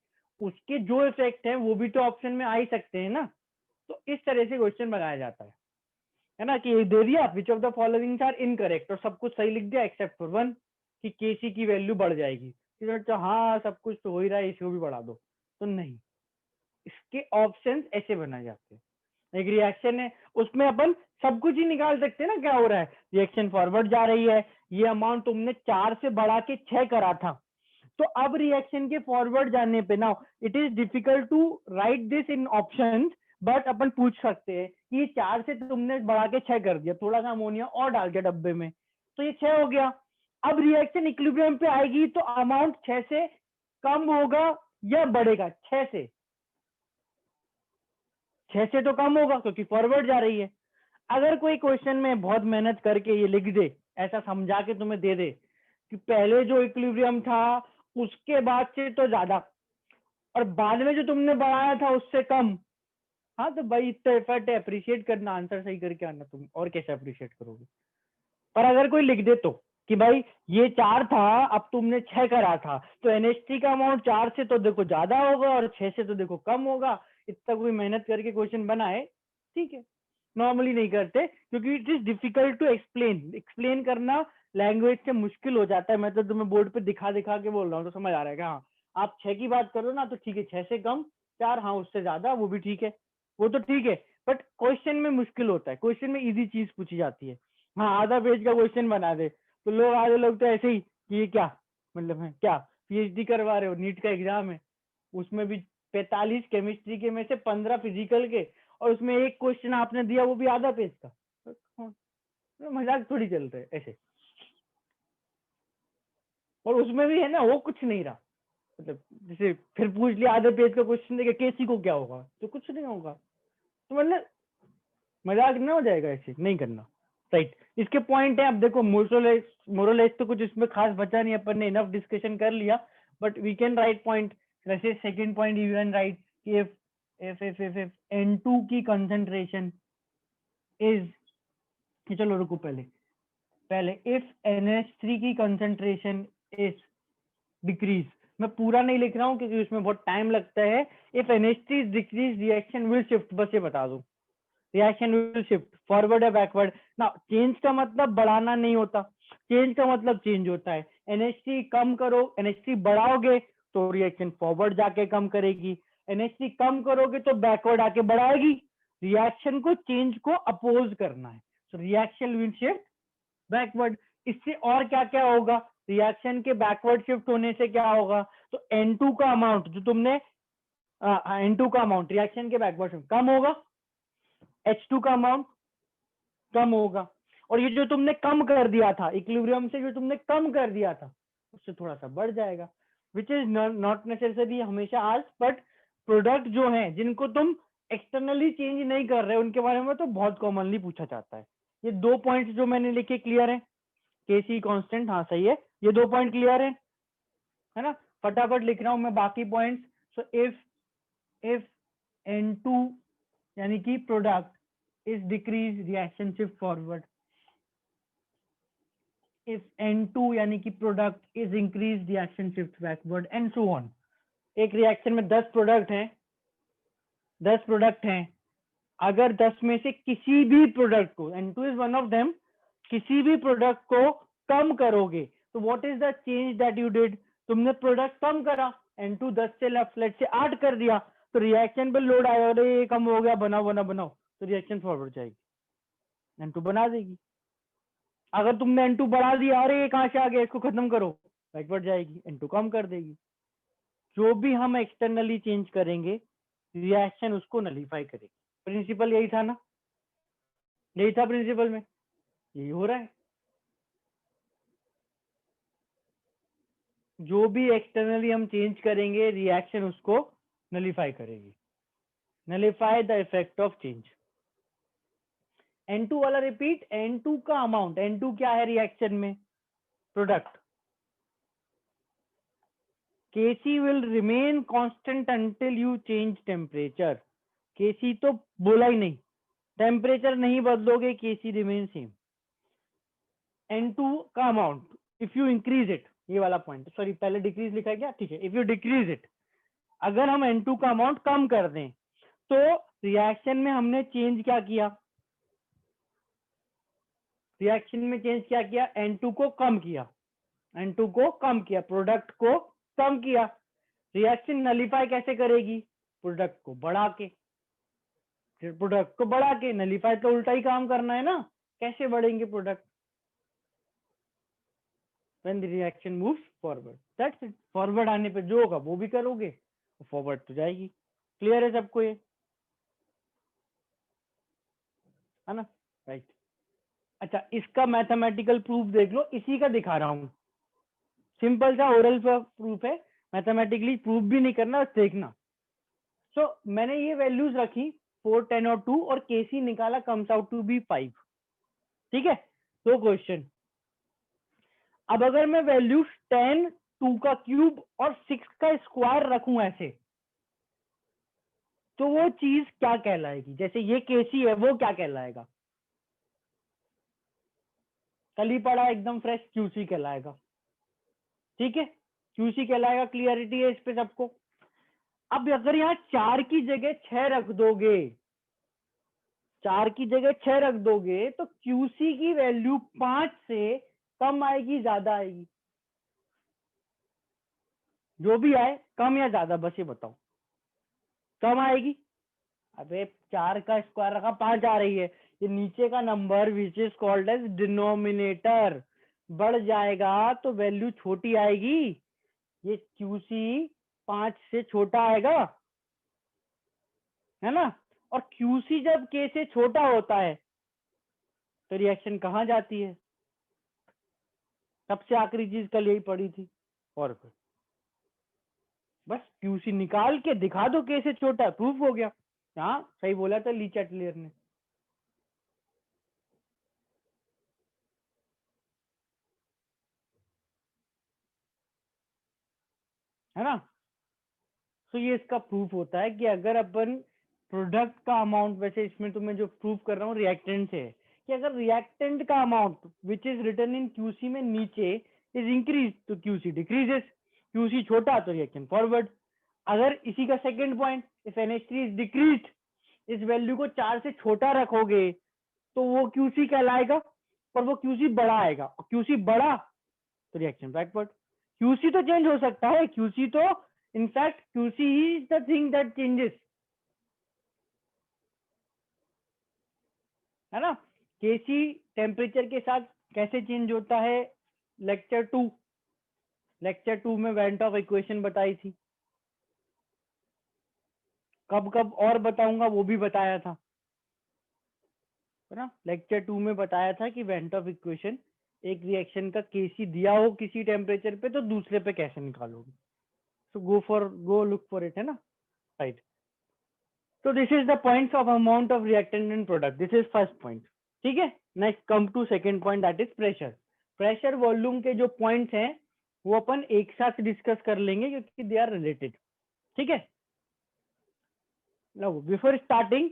उसके जो इफेक्ट है वो भी तो ऑप्शन में आ ही सकते हैं ना। तो इस तरह से क्वेश्चन बनाया जाता है ना, कि दे दिया which of the following are incorrect और सब कुछ सही लिख दिया एक्सेप्ट फॉर वन, कि केसी की वैल्यू बढ़ जाएगी, तो हाँ सब कुछ तो हो ही रहा है, इसको भी बढ़ा दो, तो नहीं, इसके ऑप्शंस ऐसे बनाए जाते हैं। एक रिएक्शन है, उसमें अपन सब कुछ ही निकाल सकते हैं ना, क्या हो रहा है, रिएक्शन फॉरवर्ड जा रही है, ये अमाउंट तुमने 4 से बढ़ा के 6 करा था, तो अब रिएक्शन के फॉरवर्ड जाने पे now it is difficult to write this in options, but अपन पूछ सकते हैं कि ये 4 से तुमने बढ़ा के 6 कर दिया, थोड़ा सा अमोनिया और डाल दिया डब्बे में, तो ये 6 हो गया। अब रिएक्शन इक्विलिब्रियम पे आएगी तो अमाउंट 6 से कम होगा या बढ़ेगा? 6 से, 6 से तो कम होगा क्योंकि फॉरवर्ड जा रही है। अगर कोई क्वेश्चन में बहुत मेहनत करके ये लिख दे, ऐसा समझा के तुम्हें दे दे कि पहले जो इक्विलिब्रियम था उसके बाद से तो ज्यादा, और बाद में जो तुमने बढ़ाया था उससे कम, हाँ तो भाई इतना एफर्ट है, अप्रिशिएट करना, आंसर सही करके आना, तुम और कैसे अप्रिशिएट करोगे। पर अगर कोई लिख दे तो कि भाई ये 4 था अब तुमने 6 करा था, तो NH3 का अमाउंट 4 से तो देखो ज्यादा होगा और 6 से तो देखो कम होगा, इतना कोई मेहनत करके क्वेश्चन बनाए, ठीक है। नॉर्मली नहीं करते क्योंकि it is difficult to explain करना लैंग्वेज से मुश्किल हो जाता है। मैं तो तुम्हें बोर्ड पे दिखा दिखा के बोल रहा हूँ तो समझ आ रहा है कि हाँ आप 6 की बात करो ना तो ठीक है, 6 से कम 4, हाँ उससे ज्यादा वो भी ठीक है, वो तो ठीक है, बट क्वेश्चन में मुश्किल होता है, क्वेश्चन में इजी चीज पूछी जाती है। हाँ आधा पेज का क्वेश्चन बना दे तो लोग, आधे लोग तो ऐसे ही कि ये क्या मतलब है, क्या PhD करवा रहे हो, नीट का एग्जाम है, उसमें भी 45 केमिस्ट्री के में से 15 फिजिकल के, और उसमें एक क्वेश्चन आपने दिया वो भी आधा पेज का, तो मजाक थोड़ी चल रहे ऐसे। और उसमें भी है ना वो कुछ नहीं रहा, मतलब जैसे फिर पूछ लिया आधे पेज का क्वेश्चन देके केसी को क्या होगा, तो कुछ नहीं होगा, तो मतलब मजाक ना हो जाएगा, ऐसे नहीं करना, राइट। इसके पॉइंट है, अब देखो मोरलेस तो कुछ इसमें खास बचा नहीं, अपन ने इनफ डिस्कशन कर लिया, but we can write point. जैसे second point you can write कि if N2 की कंसंट्रेशन इज, चलो रुको पहले इफ NH3 की कंसंट्रेशन इज डिक्रीज, मैं पूरा नहीं लिख रहा हूँ क्योंकि उसमें बहुत टाइम लगता है। If NH3 is decrease reaction will shift, बस ये बता दो, रिएक्शन विल शिफ्ट फॉरवर्ड या बैकवर्ड ना। चेंज का मतलब बढ़ाना नहीं होता, चेंज का मतलब चेंज होता है। NH3 कम करो, NH3 बढ़ाओगे तो रिएक्शन फॉरवर्ड जाके कम करेगी, NH3 कम करोगे तो बैकवर्ड आके बढ़ाएगी। रिएक्शन को, चेंज को अपोज करना है, तो रिएक्शन विल शिफ्ट बैकवर्ड। इससे और क्या क्या होगा, रिएक्शन के बैकवर्ड शिफ्ट होने से क्या होगा, तो N2 का अमाउंट जो तुमने N2 का अमाउंट रिएक्शन के बैकवर्ड शिफ्ट कम होगा, H2 का अमाउंट कम होगा, और ये जो तुमने कम कर दिया था इक्विलिब्रियम से, जो तुमने कम कर दिया था उससे थोड़ा सा बढ़ जाएगा, विच इज नॉट नेसेसरी हमेशा आज, बट प्रोडक्ट जो है जिनको तुम एक्सटर्नली चेंज नहीं कर रहे उनके बारे में तो बहुत कॉमनली पूछा जाता है। ये 2 पॉइंट्स जो मैंने लिखे क्लियर है, केसी कांस्टेंट, हाँ सही है, ये 2 पॉइंट क्लियर है ना। फटाफट लिख रहा हूं मैं बाकी पॉइंट्स। सो इफ N2 यानी कि product is decrease reaction shift forward, if N2 यानी कि product is increase reaction shift backward and so on. एक रिएक्शन में 10 प्रोडक्ट हैं, 10 प्रोडक्ट हैं, अगर 10 में से किसी भी प्रोडक्ट को, N2 is one of them, किसी भी प्रोडक्ट को कम करोगे तो what is the change that you did, तुमने प्रोडक्ट कम करा, N2 10 से लेट से 8 कर दिया, तो रिएक्शन पे लोड आया, अरे कम हो गया, बनाओ, तो रिएक्शन फॉरवर्ड जाएगी, N2 बना देगी। अगर तुमने N2 बढ़ा दिया, अरे ये कहां से आ गया, इसको खत्म करो, बैकवर्ड जाएगी, N2 कम कर देगी। जो भी हम एक्सटर्नली चेंज करेंगे रिएक्शन उसको नलीफाई करेगी। प्रिंसिपल यही था ना, यही था प्रिंसिपल में, यही हो रहा है। जो भी एक्सटर्नली हम चेंज करेंगे रिएक्शन उसको नलीफाई करेगी। Nullify the effect of change. N2 वाला रिपीट, N2 का अमाउंट, N2 क्या है रिएक्शन में, product. Kc will remain constant until you change temperature. Kc तो बोला ही नहीं, टेम्परेचर नहीं बदलोगे Kc रिमेन सेम। N2 का amount if you increase it, ये वाला पॉइंट, सॉरी पहले डिक्रीज लिखा गया, ठीक है, इफ यू डिक्रीज इट, अगर हम N2 का अमाउंट कम कर दें तो रिएक्शन में हमने चेंज क्या किया, रिएक्शन में चेंज क्या किया, N2 को कम किया, N2 को कम किया, प्रोडक्ट को कम किया। रिएक्शन नलीफाई कैसे करेगी, प्रोडक्ट को बढ़ा के, फिर प्रोडक्ट को बढ़ा के, नलीफाई तो उल्टा ही काम करना है ना, कैसे बढ़ेंगे product, when the reaction moves forward, that's it। Forward आने पे जो होगा वो भी करोगे, फॉरवर्ड तो जाएगी। क्लियर है सबको ये, है ना, राइट। अच्छा, इसका मैथमेटिकल प्रूफ देख लो, इसी का दिखा रहा हूं, सिंपल सा ओरल प्रूफ है, मैथमेटिकली प्रूफ भी नहीं करना, बस देखना। सो मैंने ये वैल्यूज रखी 4, 10 और 2 और Kc निकाला, कम्स आउट टू बी 5। ठीक है, दो क्वेश्चन। अब अगर मैं वैल्यू 10, 2 का क्यूब और 6 का स्क्वायर रखूं ऐसे, तो वो चीज क्या कहलाएगी, जैसे ये Kc है वो क्या कहलाएगा, कल ही पढ़ा एकदम फ्रेश, Qc कहलाएगा। ठीक है, Qc कहलाएगा, क्लियरिटी है इस पे सबको। अब अगर यहाँ 4 की जगह 6 रख दोगे, 4 की जगह 6 रख दोगे तो Qc की वैल्यू 5 से कम आएगी, ज्यादा आएगी, जो भी आए, कम या ज्यादा, बस ये बताओ, कम आएगी। अबे 4 का स्क्वायर रखा, 5 आ रही है, ये नीचे का number which is called as denominator, बढ़ जाएगा तो वैल्यू छोटी आएगी, ये Qc 5 से छोटा आएगा, है ना। और Qc जब K से छोटा होता है तो रिएक्शन कहाँ जाती है, सबसे आखिरी चीज कल यही पड़ी थी, और फिर बस Qc निकाल के दिखा दो K से छोटा, प्रूफ हो गया। हाँ सही बोला था ली चैटलियर ने। है ना, तो ये इसका प्रूफ होता है कि अगर अपन प्रोडक्ट का अमाउंट, वैसे इसमें तो मैं जो प्रूफ कर रहा हूँ रिएक्टेंट से है, कि अगर रिएक्टेंट का amount which is written in Qc में नीचे इज इंक्रीज तो Qc डिक्रीजेस, Qc छोटा तो रिएक्शन फॉरवर्ड। अगर इसी का second point, if NH3 is decreased, इस वैल्यू को 4 से छोटा रखोगे तो वो Qc कहलाएगा, पर वो Qc बड़ा आएगा, और Qc बड़ा तो रिएक्शन बैकवर्ड। Qc तो चेंज हो सकता है, Qc तो in fact Qc is the thing that changes, है ना। Kc टेम्परेचर के साथ कैसे चेंज होता है, लेक्चर 2 में वेंट ऑफ इक्वेशन बताई थी, कब कब और बताऊंगा वो भी बताया था, है ना। लेक्चर 2 में बताया था कि वेंट ऑफ इक्वेशन, एक रिएक्शन का Kc दिया हो किसी टेम्परेचर पे तो दूसरे पे कैसे निकालोगे, so go look for it, है ना, right। So this is the points of amount of reactant and product, this is first point। ठीक है, next come to second point, that is pressure। Pressure volume के जो पॉइंट्स हैं वो अपन एक साथ डिस्कस कर लेंगे क्योंकि दे आर रिलेटेड। ठीक है, नाउ बिफोर स्टार्टिंग,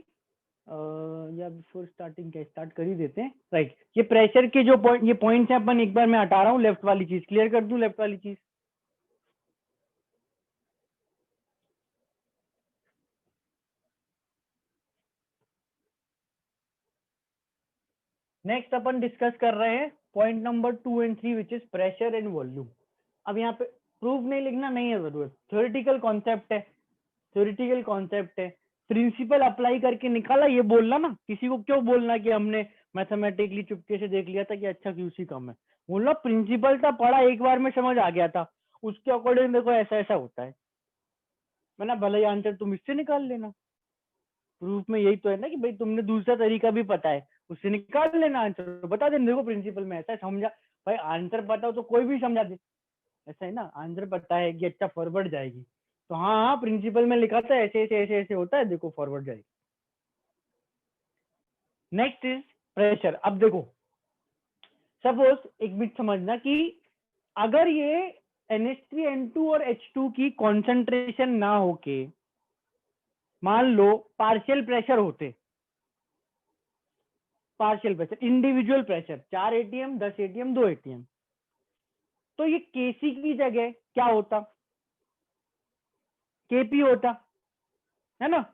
या बिफोर स्टार्टिंग क्या स्टार्ट कर ही देते हैं, राइट। ये प्रेशर के जो पॉइंट, ये पॉइंट्स हैं, अपन एक बार मैं हटा रहा हूँ, लेफ्ट वाली चीज क्लियर कर दूं, लेफ्ट वाली चीज। नेक्स्ट अपन डिस्कस कर रहे हैं point number 2 and 3 which is pressure and volume. अब यहाँ पे प्रूफ नहीं लिखना, नहीं है जरूरत, थ्योरेटिकल कॉन्सेप्ट है, थ्योरेटिकल कॉन्सेप्ट है, प्रिंसिपल अप्लाई करके निकाला, ये बोलना ना, किसी को क्यों बोलना कि हमने मैथमेटिकली चुपके से देख लिया था कि अच्छा Qc कम है, बोला प्रिंसिपल था, पढ़ा एक बार में समझ आ गया था, उसके अकॉर्डिंग देखो ऐसा ऐसा होता है। मैंने भले ही आंसर तुम इससे निकाल लेना, प्रूफ में यही तो है ना कि भाई तुमने दूसरा तरीका भी पता है, उससे निकाल लेना आंसर, बता देना देखो प्रिंसिपल में ऐसा है, समझा भाई, आंसर पता हो तो कोई भी समझा दे, ऐसा है ना, आंसर पता है कि अच्छा फॉरवर्ड जाएगी, तो हाँ हाँ प्रिंसिपल में लिखा था ऐसे ऐसे ऐसे ऐसे होता है, देखो फॉरवर्ड जाएगी। Next is pressure. अब देखो सपोज एक बिट समझना कि अगर ये NH3N2 और H2 की कॉन्सेंट्रेशन ना होके मान लो पार्शियल प्रेशर होते, partial pressure individual pressure 4 ATM 10 ATM 2 ATM, तो ये केसी की जगह क्या होता, केपी होता है ना,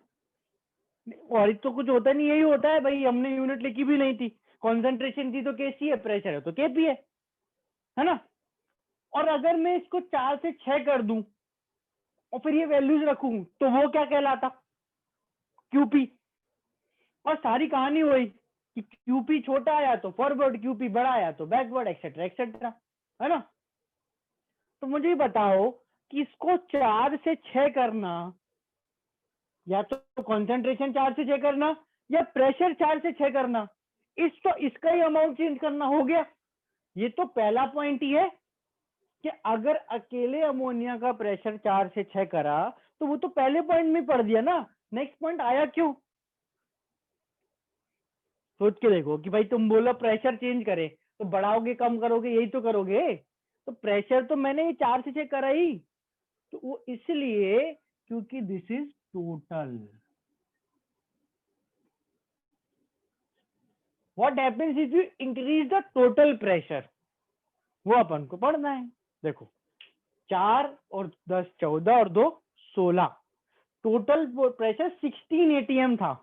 और तो कुछ होता नहीं, यही होता है भाई, हमने यूनिट लिखी भी नहीं थी, कॉन्सेंट्रेशन थी तो केसी है, प्रेशर है तो केपी है ना। और अगर मैं इसको 4 से 6 कर दूं और फिर ये वैल्यूज रखूं तो वो क्या कहलाता, क्यूपी। और सारी कहानी वही कि क्यूपी छोटा आया तो फॉरवर्ड, क्यूपी बड़ा आया तो बैकवर्ड, एक्सेट्रा एक्सेट्रा, है ना। तो मुझे ये बताओ कि इसको 4 से 6 करना, या तो कंसंट्रेशन 4 से 6 करना या प्रेशर 4 से 6 करना, तो इसका ही अमाउंट चेंज करना हो गया। ये तो पहला पॉइंट ही है कि अगर अकेले अमोनिया का प्रेशर 4 से 6 करा तो वो तो पहले पॉइंट में पढ़ दिया ना, नेक्स्ट पॉइंट आया क्यों, सोच के देखो कि भाई तुम बोलो प्रेशर चेंज करे तो बढ़ाओगे कम करोगे यही तो करोगे, तो प्रेशर तो मैंने ये 4 से 6 करा ही, तो वो इसलिए क्योंकि this is total. What happens if you increase the total pressure, वो अपन को पढ़ना है। देखो 4 और 10 14 और 2 16, टोटल प्रेशर 16 ATM था,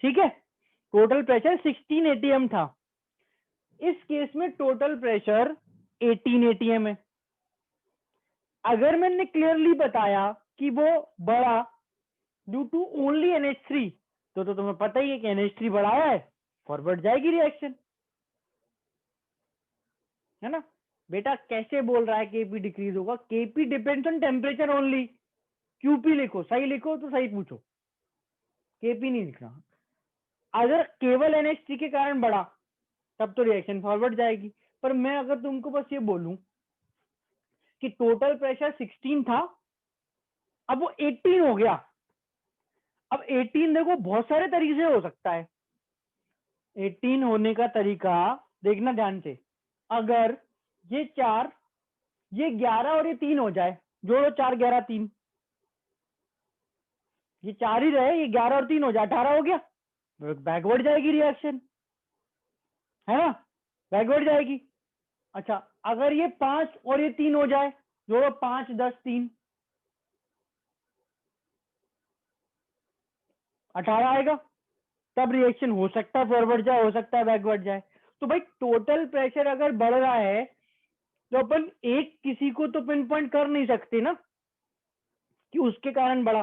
ठीक है, टोटल प्रेशर 16 ATM था। इस केस में टोटल प्रेशर 18 ATM है। अगर मैंने क्लियरली बताया कि वो बड़ा ड्यू टू ओनली NH3, तो तुम्हें पता ही है कि NH3 बढ़ाया है, फॉरवर्ड जाएगी रिएक्शन, है ना। बेटा कैसे बोल रहा है केपी डिक्रीज होगा, KP depends on temperature only, QP लिखो, सही लिखो तो सही पूछो, केपी नहीं लिखना। अगर केवल NH3 के कारण बढ़ा तब तो रिएक्शन फॉरवर्ड जाएगी, पर मैं अगर तुमको बस ये बोलूं कि टोटल प्रेशर 16 था, अब वो 18 हो गया, अब 18 देखो बहुत सारे तरीके से हो सकता है, 18 होने का तरीका देखना ध्यान से, अगर ये 4 ये 11 और ये 3 हो जाए, जोड़ो 4 11 3, ये 4 ही रहे, ये 11 और 3 हो जाए 18 हो गया, बैकवर्ड जाएगी रिएक्शन, है ना, बैकवर्ड जाएगी। अच्छा अगर ये 5 और ये 3 हो जाए, जोड़ो 5 10 3, 18 आएगा, तब रिएक्शन हो सकता है फॉरवर्ड जाए, हो सकता है बैकवर्ड जाए। तो भाई टोटल प्रेशर अगर बढ़ रहा है तो अपन एक किसी को तो पिन पॉइंट कर नहीं सकते ना कि उसके कारण बढ़ा,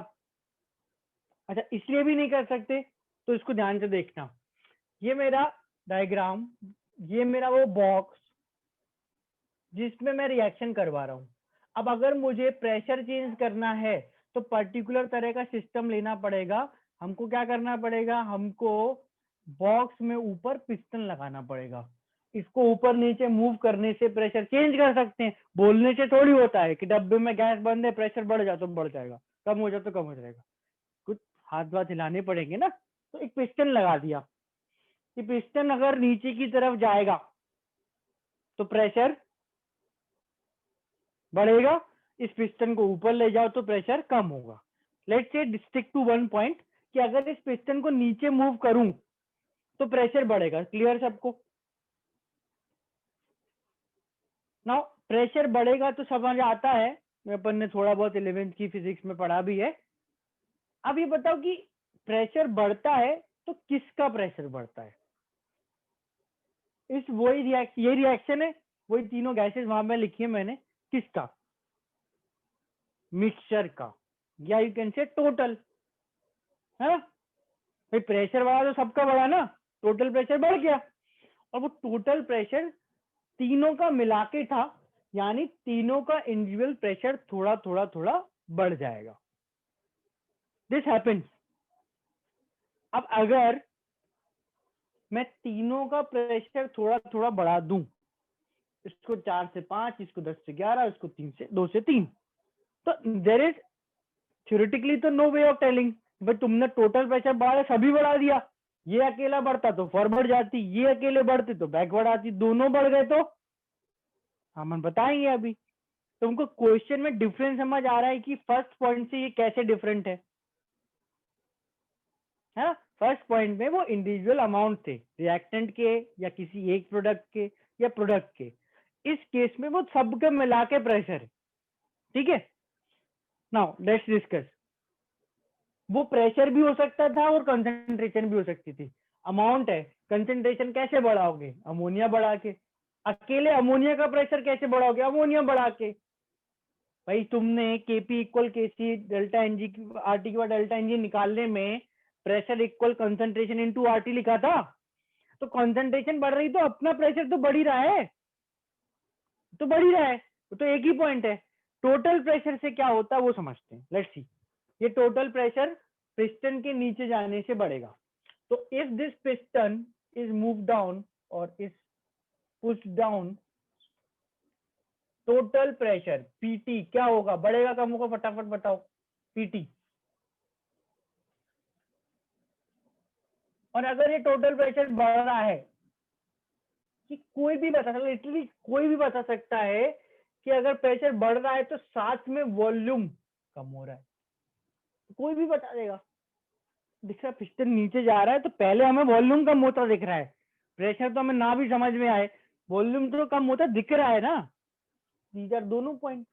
अच्छा इसलिए भी नहीं कर सकते, तो इसको ध्यान से देखना, ये मेरा डायग्राम, ये मेरा वो बॉक्स जिसमें मैं रिएक्शन करवा रहा हूं। अब अगर मुझे प्रेशर चेंज करना है तो पर्टिकुलर तरह का सिस्टम लेना पड़ेगा, हमको क्या करना पड़ेगा, हमको बॉक्स में ऊपर पिस्टन लगाना पड़ेगा, इसको ऊपर नीचे मूव करने से प्रेशर चेंज कर सकते हैं, बोलने से थोड़ी होता है कि डब्बे में गैस बंद है प्रेशर बढ़ जाए तो बढ़ जाएगा, कम हो जाए तो कम हो जाएगा, कुछ हाथ वाथ हिलाने पड़ेंगे ना। तो एक पिस्टन लगा दिया, कि पिस्टन अगर नीचे की तरफ जाएगा तो प्रेशर बढ़ेगा, इस पिस्टन को ऊपर ले जाओ तो प्रेशर कम होगा। Let's say stick to one point कि अगर इस पिस्टन को नीचे मूव करूं तो प्रेशर बढ़ेगा, क्लियर सबको। नाउ प्रेशर बढ़ेगा तो समझ आता है, अपन ने थोड़ा बहुत 11th की फिजिक्स में पढ़ा भी है। अब ये बताओ कि प्रेशर बढ़ता है तो किसका प्रेशर बढ़ता है, इस वही रिएक्शन, ये रिएक्शन है, वही तीनों गैसेस वहां में लिखी है मैंने, किसका, मिक्सचर का, या यू कैन से टोटल, है ना। भाई प्रेशर बढ़ा तो सबका बढ़ा ना, टोटल प्रेशर बढ़ गया, और वो टोटल प्रेशर तीनों का मिला के था, यानी तीनों का इंडिविजुअल प्रेशर थोड़ा थोड़ा थोड़ा बढ़ जाएगा। This happens. अब अगर मैं तीनों का प्रेशर थोड़ा थोड़ा बढ़ा दूं, इसको 4 से 5, इसको 10 से 11, इसको 2 से 3, तो देयर इज थ्योरेटिकली तो नो वे ऑफ टेलिंग भाई तुमने टोटल प्रेशर बढ़ाया, सभी बढ़ा दिया। ये अकेला बढ़ता तो फॉरवर्ड जाती, ये अकेले बढ़ते तो बैकवर्ड आती, दोनों बढ़ गए तो हम बताएंगे अभी। तुमको क्वेश्चन में डिफरेंस समझ आ रहा है कि फर्स्ट पॉइंट से ये कैसे डिफरेंट है ना? फर्स्ट पॉइंट में वो इंडिविजुअल अमाउंट थे रिएक्टेंट के या किसी एक प्रोडक्ट के या प्रोडक्ट के, इस केस में वो सबके मिला के प्रेशर है। ठीक है, नाउ लेट्स डिस्कस। वो प्रेशर भी हो सकता था और कंसंट्रेशन भी हो सकती थी। अमाउंट है, कंसंट्रेशन कैसे बढ़ाओगे? अमोनिया बढ़ा के। अकेले अमोनिया का प्रेशर कैसे बढ़ाओगे? अमोनिया बढ़ा के। भाई तुमने केपी इक्वल केसी डेल्टा एनजी आरटी के बाद डेल्टा एनजी निकालने में pressure equal concentration into RT लिखा था, तो कंसंट्रेशन बढ़ रही तो अपना प्रेशर तो बढ़ ही रहा है, तो बढ़ ही रहा है, तो एक ही पॉइंट है। टोटल प्रेशर से क्या होता है वो समझते हैं, लेट्स सी। ये टोटल प्रेशर पिस्टन के नीचे जाने से बढ़ेगा। तो if this piston is move down और is push down, total pressure PT क्या होगा? बढ़ेगा कम होगा? फटाफट बताओ। पीटी। और अगर ये टोटल प्रेशर बढ़ रहा है, कि कोई भी बता सकता है, लिटरली कोई भी बता सकता है कि अगर प्रेशर बढ़ रहा है तो साथ में वॉल्यूम कम हो रहा है, कोई भी बता देगा। दिख रहा है पिस्टन नीचे जा रहा है तो पहले हमें वॉल्यूम कम होता दिख रहा है, प्रेशर तो हमें ना भी समझ में आए, वॉल्यूम तो कम होता दिख रहा है ना। दीज आर दोनों पॉइंट,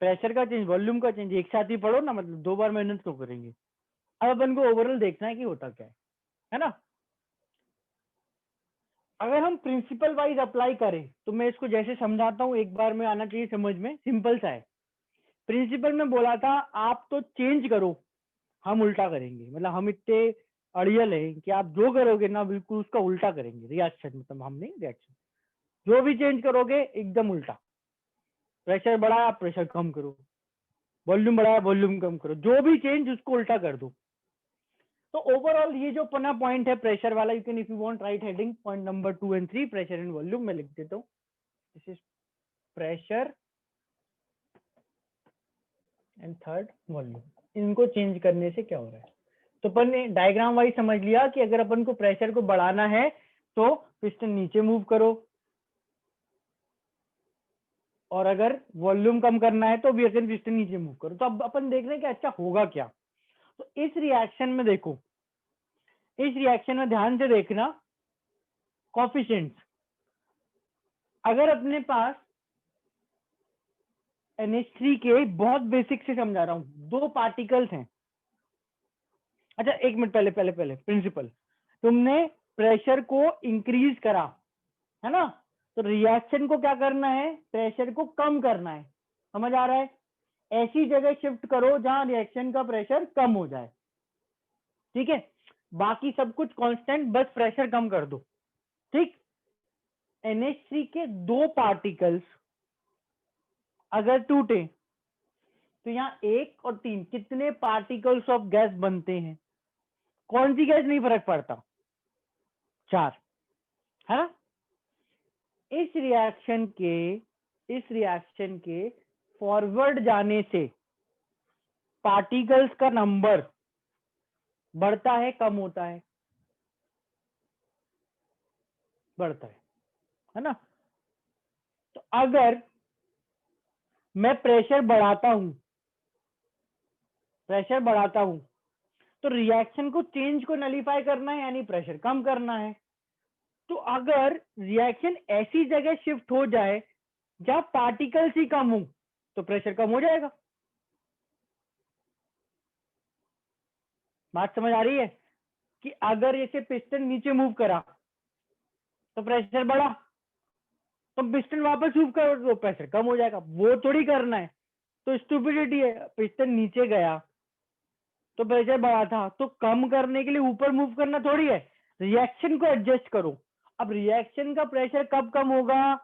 प्रेशर का चेंज वॉल्यूम का चेंज एक साथ ही पढ़ो ना, मतलब दो बार मेहनत क्यों करेंगे। अब अपन को ओवरऑल देखना है कि होता क्या है ना। अगर हम प्रिंसिपल वाइज अप्लाई करें तो मैं इसको जैसे समझाता हूँ एक बार में आना चाहिए समझ में, सिंपल सा है। प्रिंसिपल में बोला था आप तो चेंज करो, हम उल्टा करेंगे, मतलब हम इतने अड़ियल है कि आप जो करोगे ना बिल्कुल उसका उल्टा करेंगे। रिएक्शन मतलब हम नहीं, रिएक्शन जो भी चेंज करोगे एकदम उल्टा। प्रेशर बढ़ाया प्रेशर कम करो, वॉल्यूम बढ़ाया वॉल्यूम कम करो, जो भी चेंज उसको उल्टा कर दो। तो ओवरऑल ये जो अपना पॉइंट है प्रेशर वाला, you can if you want right heading point number 2 and 3 pressure and volume, मैं लिख देता हूँ। This is pressure and third volume. इनको चेंज करने से क्या हो रहा है, तो अपन ने डायग्राम वाइज समझ लिया कि अगर अपन को प्रेशर को बढ़ाना है तो पिस्टन नीचे मूव करो, और अगर वॉल्यूम कम करना है तो भी अगर पिस्टन नीचे मूव करो। तो अब अपन देख रहे हैं कि अच्छा होगा क्या। तो इस रिएक्शन में देखो, इस रिएक्शन में ध्यान से देखना कोफिशिएंट्स। अगर अपने पास NH3 के, बहुत बेसिक से समझा रहा हूं, दो पार्टिकल्स हैं। अच्छा एक मिनट, पहले पहले पहले प्रिंसिपल, तुमने प्रेशर को इंक्रीज करा है ना, तो रिएक्शन को क्या करना है? प्रेशर को कम करना है। समझ आ रहा है? ऐसी जगह शिफ्ट करो जहां रिएक्शन का प्रेशर कम हो जाए। ठीक है, बाकी सब कुछ कांस्टेंट, बस प्रेशर कम कर दो। ठीक, NH3 के दो पार्टिकल्स अगर टूटे तो यहाँ 1 और 3 कितने पार्टिकल्स ऑफ गैस बनते हैं? कौन सी गैस नहीं फर्क पड़ता, 4 है ना। इस रिएक्शन के फॉरवर्ड जाने से पार्टिकल्स का नंबर बढ़ता है कम होता है? बढ़ता है ना। तो अगर मैं प्रेशर बढ़ाता हूं तो रिएक्शन को चेंज को नलीफाई करना है, यानी प्रेशर कम करना है। तो अगर रिएक्शन ऐसी जगह शिफ्ट हो जाए जहां पार्टिकल्स ही कम हो तो प्रेशर कम हो जाएगा। बात समझ आ रही है कि अगर इसे पिस्टन नीचे मूव करा तो प्रेशर बढ़ा, तो पिस्टन वापस मूव करो तो प्रेशर कम हो जाएगा। वो थोड़ी करना है, तो स्टूपिडिटी है। पिस्टन नीचे गया तो प्रेशर बढ़ा था, तो कम करने के लिए ऊपर मूव करना थोड़ी है, रिएक्शन को एडजस्ट करो। अब रिएक्शन का प्रेशर कब कम होगा,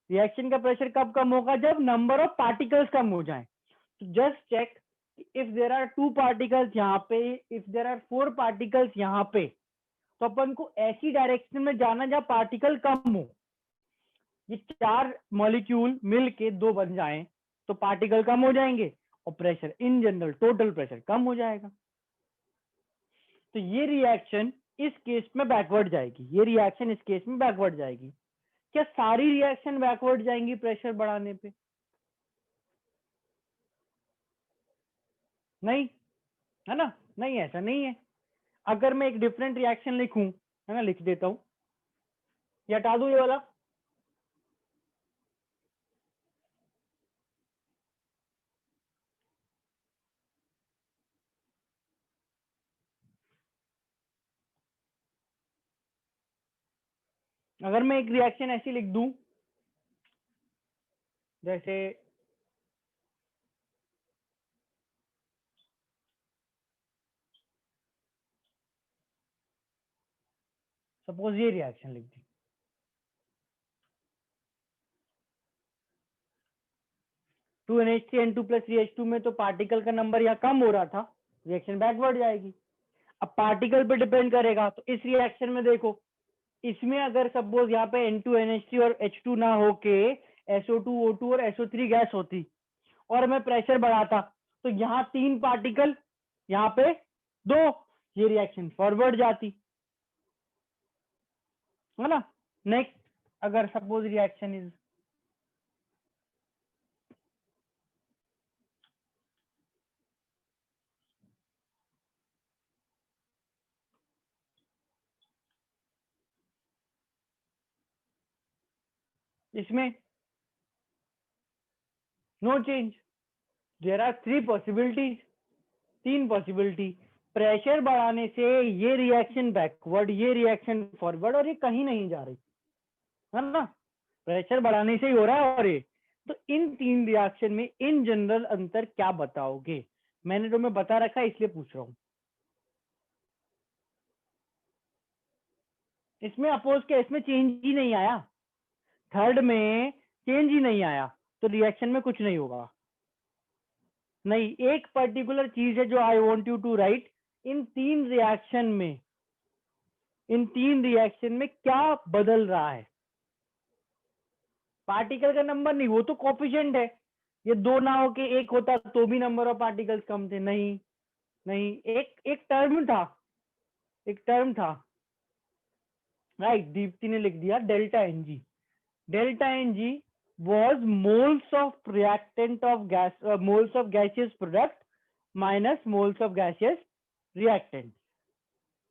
रिएक्शन का प्रेशर कब कम होगा, जब नंबर ऑफ पार्टिकल्स कम हो जाए। तो just check, if there are 2 particles यहाँ पे, इफ देर आर 4 पार्टिकल्स यहाँ पे, तो अपन को ऐसी डायरेक्शन में जाना जहाँ पार्टिकल कम हो। ये 4 मॉलिक्यूल मिलके 2 बन जाएं तो पार्टिकल कम हो जाएंगे और pressure in general total pressure कम हो जाएगा। तो ये रिएक्शन इस केस में बैकवर्ड जाएगी, ये रिएक्शन इस केस में बैकवर्ड जाएगी। क्या सारी रिएक्शन बैकवर्ड जाएंगी प्रेशर बढ़ाने पे? नहीं, है ना, नहीं, ऐसा नहीं है। अगर मैं एक डिफरेंट रिएक्शन लिखूं, है ना, लिख देता हूं, ये हटा दूं ये वाला, अगर मैं एक रिएक्शन ऐसी लिख दूं जैसे सपोज ये रिएक्शन लिख दी, 2NH3N2 प्लस CH2 में तो पार्टिकल का नंबर यहाँ कम हो रहा था, रिएक्शन बैकवर्ड जाएगी। अब पार्टिकल पे डिपेंड करेगा, तो इस रिएक्शन में देखो, इसमें अगर सपोज यहाँ पे N2NH3 और H2 ना होके SO2 O2 और SO3 गैस होती और मैं प्रेशर बढ़ाता, तो यहाँ 3 पार्टिकल, यहाँ पे 2, ये रिएक्शन फॉरवर्ड जाती, है ना। नेक्स्ट, अगर सपोज रिएक्शन इज इसमें no change, there are 3 possibilities, 3 possibility, pressure बढ़ाने से ये रिएक्शन बैकवर्ड, ये रिएक्शन फॉरवर्ड, और ये कहीं नहीं जा रही, है ना, प्रेशर बढ़ाने से ही हो रहा है। और ये तो इन 3 रिएक्शन में इन जनरल अंतर क्या बताओगे? मैंने तुम्हें बता रखा है इसलिए पूछ रहा हूं। इसमें अपोज के इसमें चेंज ही नहीं आया, थर्ड में चेंज ही नहीं आया, तो रिएक्शन में कुछ नहीं होगा। नहीं, एक पर्टिकुलर चीज है जो I want you to write, इन 3 रिएक्शन में, इन 3 रिएक्शन में क्या बदल रहा है? पार्टिकल का नंबर नहीं, वो तो कोफिशिएंट है, ये 2 ना हो के 1 होता तो भी नंबर ऑफ पार्टिकल्स कम थे। नहीं नहीं, एक टर्म था, एक टर्म था, राइट, दीप्ति ने लिख दिया delta ng, delta ng was moles of reactant of gas, moles of gaseous product minus moles of gaseous reactant,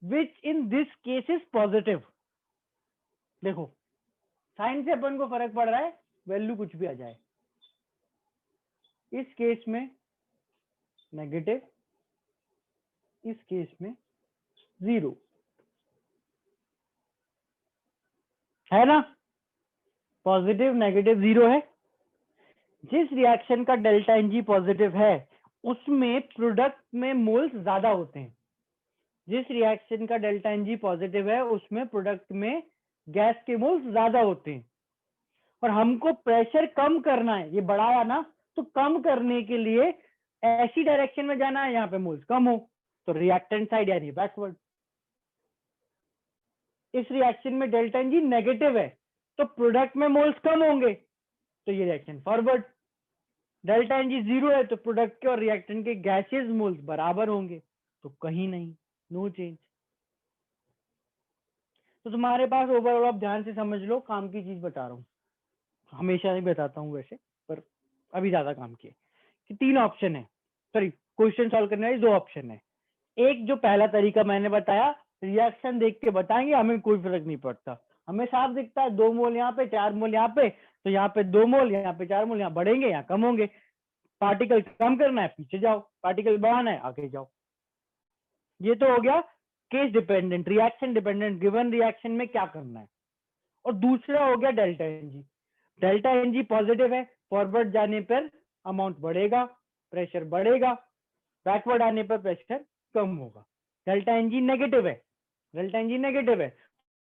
which in this case is positive। देखो, साइन से अपन को फर्क पड़ रहा है, वैल्यू कुछ भी आ जाए, इस केस में नेगेटिव, इस केस में 0, है ना, पॉजिटिव नेगेटिव 0 है। जिस रिएक्शन का डेल्टा एनजी पॉजिटिव है उसमें प्रोडक्ट में मोल्स ज्यादा होते हैं, जिस रिएक्शन का डेल्टा एनजी पॉजिटिव है उसमें प्रोडक्ट में गैस के मोल्स ज्यादा होते हैं, और हमको प्रेशर कम करना है, ये बढ़ाया ना, तो कम करने के लिए ऐसी डायरेक्शन में जाना है यहाँ पे मोल्स कम हो, तो रिएक्टेंट साइड यानी बैकवर्ड। इस रिएक्शन में डेल्टा एनजी नेगेटिव है तो प्रोडक्ट में मोल्स कम होंगे, तो ये रिएक्शन फॉरवर्ड। डेल्टा एनजी 0 है तो प्रोडक्ट के और रिएक्टेंट के गैसेस मोल्स बराबर होंगे, तो कहीं नहीं, नो चेंज। तो तुम्हारे पास ओवरऑल, आप ध्यान से समझ लो, काम की चीज बता रहा हूँ, हमेशा नहीं बताता हूँ वैसे, पर अभी ज्यादा काम की है, कि 3 ऑप्शन है, सॉरी, क्वेश्चन सॉल्व करने वाले 2 ऑप्शन है। एक जो पहला तरीका मैंने बताया, रिएक्शन देख के बताएंगे, हमें कोई फर्क नहीं पड़ता, हमें साफ दिखता है 2 मोल यहाँ पे 4 मोल यहाँ पे, तो यहाँ पे 2 मोल, यहाँ पे 4 मोल, यहाँ बढ़ेंगे यहाँ कम होंगे, पार्टिकल कम करना है पीछे जाओ, पार्टिकल बढ़ाना है आगे जाओ। ये तो हो गया case dependent, reaction dependent, given reaction में क्या करना है। और दूसरा हो गया delta ng, delta ng positive है, फॉरवर्ड जाने पर अमाउंट बढ़ेगा, प्रेशर बढ़ेगा, बैकवर्ड आने पर प्रेशर कम होगा। डेल्टा एनजी नेगेटिव है, डेल्टा एनजी नेगेटिव है,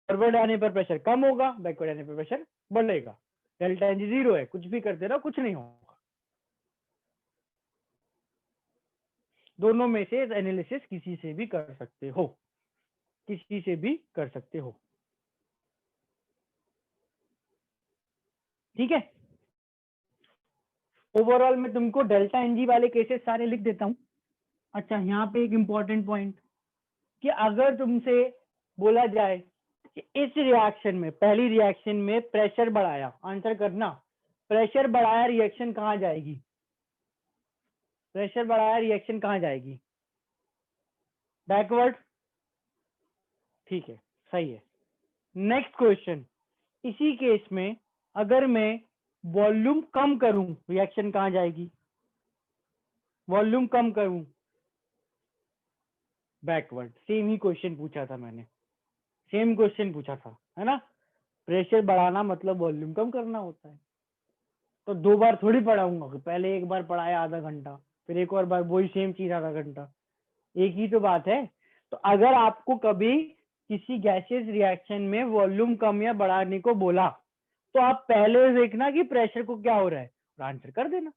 फॉरवर्ड आने पर प्रेशर कम होगा, बैकवर्ड आने पर प्रेशर बढ़ेगा। डेल्टा एन जी 0 है, कुछ भी करते रहो कुछ नहीं होगा। दोनों में से एनालिसिस किसी से भी कर सकते हो, किसी से भी कर सकते हो, ठीक है। ओवरऑल मैं तुमको डेल्टा एनजी वाले केसेस सारे लिख देता हूं। अच्छा, यहाँ पे एक इंपॉर्टेंट पॉइंट कि अगर तुमसे बोला जाए कि इस रिएक्शन में, पहली रिएक्शन में प्रेशर बढ़ाया, आंसर करना, प्रेशर बढ़ाया रिएक्शन कहाँ जाएगी? प्रेशर बढ़ाया रिएक्शन कहाँ जाएगी? बैकवर्ड, ठीक है, सही है। नेक्स्ट क्वेश्चन, इसी केस में अगर मैं वॉल्यूम कम करूं, रिएक्शन कहाँ जाएगी? वॉल्यूम कम करूं, बैकवर्ड। सेम ही क्वेश्चन पूछा था मैंने, सेम क्वेश्चन पूछा था, है ना। प्रेशर बढ़ाना मतलब वॉल्यूम कम करना होता है। तो दो बार थोड़ी पढ़ाऊंगा, पहले एक बार पढ़ाया आधा घंटा, फिर एक और बार वही सेम चीज आधा घंटा, एक ही तो बात है। तो अगर आपको कभी किसी गैसियस रिएक्शन में वॉल्यूम कम या बढ़ाने को बोला, तो आप पहले देखना कि प्रेशर को क्या हो रहा है और आंसर कर देना।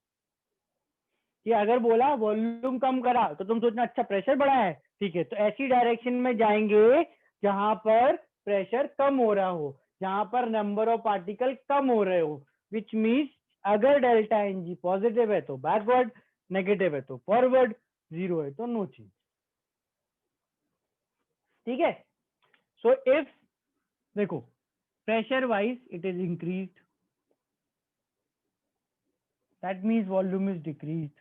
कि अगर बोला वॉल्यूम कम करा तो तुम सोचना अच्छा प्रेशर बढ़ा है, ठीक है, तो ऐसी डायरेक्शन में जाएंगे जहां पर प्रेशर कम हो रहा हो, जहां पर नंबर ऑफ पार्टिकल कम हो रहे हो, विच मीन्स अगर डेल्टा एन जी पॉजिटिव है तो बैकवर्ड, नेगेटिव है तो फॉरवर्ड, जीरो है तो नो चेंज, ठीक है। सो इफ देखो pressure wise it is increased, that means volume is decreased.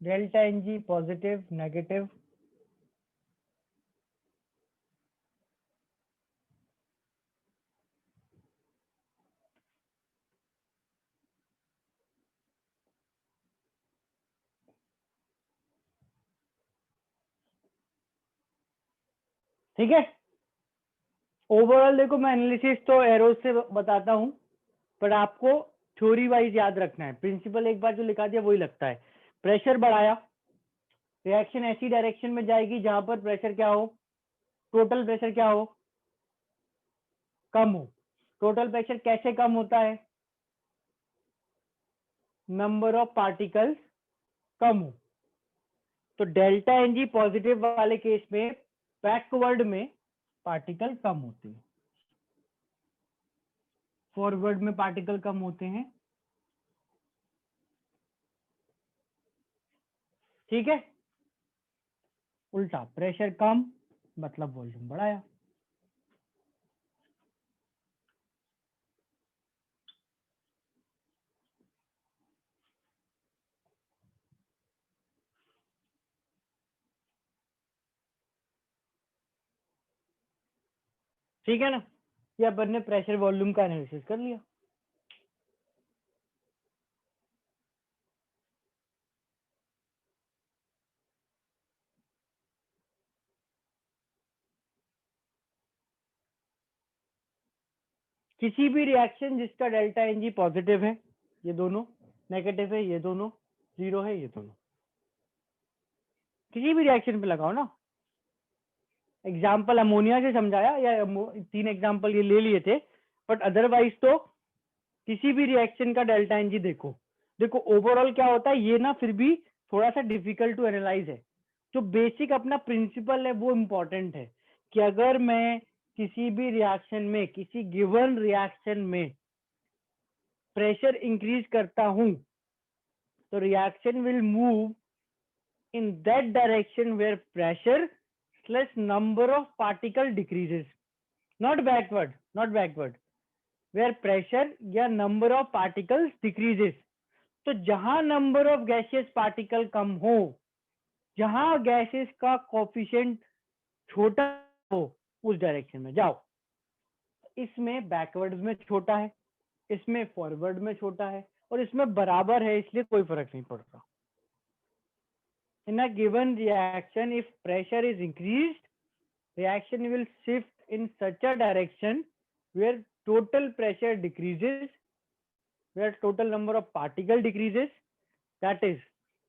Delta n g positive, negative, ठीक है। ओवरऑल देखो मैं एनालिसिस तो एरोज से बताता हूं, पर आपको थ्योरी वाइज याद रखना है। प्रिंसिपल एक बार जो लिखा दिया वही लगता है। प्रेशर बढ़ाया, रिएक्शन ऐसी डायरेक्शन में जाएगी जहां पर प्रेशर क्या हो, टोटल प्रेशर क्या हो, कम हो। टोटल प्रेशर कैसे कम होता है? नंबर ऑफ पार्टिकल्स कम हो। तो डेल्टा एन जी पॉजिटिव वाले केस में बैकवर्ड में पार्टिकल कम होते हैं, फॉरवर्ड में पार्टिकल कम होते हैं, ठीक है। उल्टा प्रेशर कम मतलब वॉल्यूम बढ़ाया। ठीक है ना, ये अपन ने प्रेशर वॉल्यूम का एनालिसिस कर लिया। किसी भी रिएक्शन जिसका डेल्टा एन जी पॉजिटिव है, ये दोनों नेगेटिव है, ये दोनों जीरो है, ये दोनों, किसी भी रिएक्शन पे लगाओ ना। एग्जाम्पल अमोनिया से समझाया या तीन एग्जाम्पल ये ले लिए थे, बट अदरवाइज तो किसी भी रिएक्शन का डेल्टा एन जी देखो। देखो ओवरऑल क्या होता है ये ना, फिर भी थोड़ा सा डिफिकल्ट टू एनालाइज है। जो बेसिक अपना प्रिंसिपल है वो इम्पोर्टेंट है कि अगर मैं किसी भी रिएक्शन में, किसी गिवन रिएक्शन में प्रेशर इंक्रीज करता हूं, तो reaction will move in that direction where pressure slash number of particle decreases, not backward, not backward, where pressure या number of particles decreases। तो जहां नंबर ऑफ गैसियस पार्टिकल कम हो, जहां गैसेस का कोफिशिएंट छोटा हो, उस डायरेक्शन में जाओ। इसमें बैकवर्ड में छोटा है, इसमें फॉरवर्ड में छोटा है, और इसमें बराबर है, इसलिए कोई फर्क नहीं पड़ता। In a given reaction, if pressure is increased, reaction will shift in such a direction where total pressure decreases, where total number of particle decreases. That is,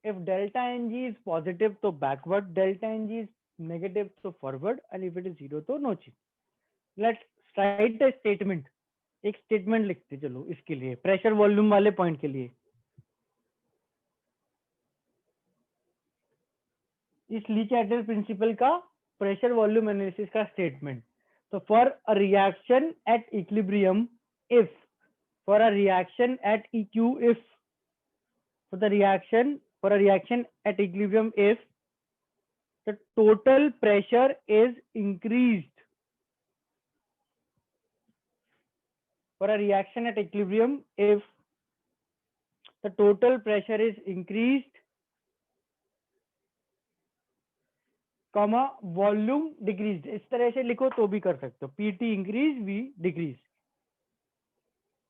if delta Ng is positive तो backward, delta Ng is negative तो forward, and if it is zero तो no change. Let's write a statement. एक स्टेटमेंट लिखते चलो इसके लिए, प्रेशर वॉल्यूम वाले पॉइंट के लिए। इस ली चैटल प्रिंसिपल का प्रेशर वॉल्यूम एनालिसिस का स्टेटमेंट। तो for a reaction at equilibrium if, for a reaction eight EQ if, for a reaction at equilibrium if the total pressure is increased, for a reaction at equilibrium if the total pressure is increased, comma volume decrease, इस तरह से लिखो तो भी कर सकते हो, PT increase V decrease,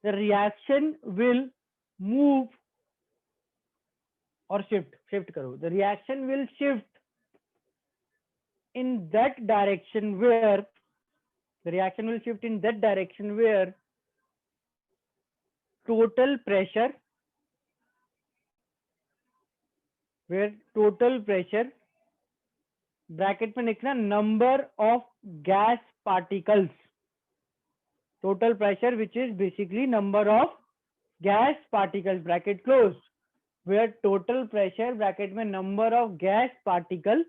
the reaction will move और शिफ्ट करो, the reaction will shift in that direction where, the reaction will shift in that direction where total pressure, bracket में लिखना number of gas particles, total pressure which is basically number of gas particles, bracket close, where total pressure bracket में number of gas particle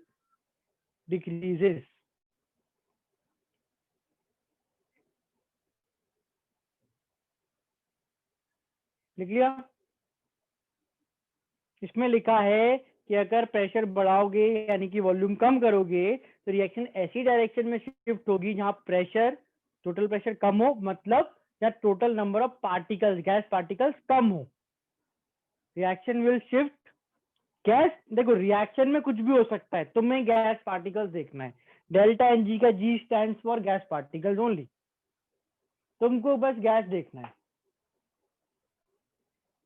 decreases. लिख लिया? इसमें लिखा है कि अगर प्रेशर बढ़ाओगे यानी कि वॉल्यूम कम करोगे तो रिएक्शन ऐसी डायरेक्शन में शिफ्ट होगी जहां प्रेशर, टोटल प्रेशर कम हो, मतलब जहां total number of particles, gas particles कम हो। रिएक्शन विल शिफ्ट गैस, देखो रिएक्शन में कुछ भी हो सकता है, तुम्हें गैस पार्टिकल्स देखना है। डेल्टा Ng का G stands for gas particles only, तुमको बस गैस देखना है।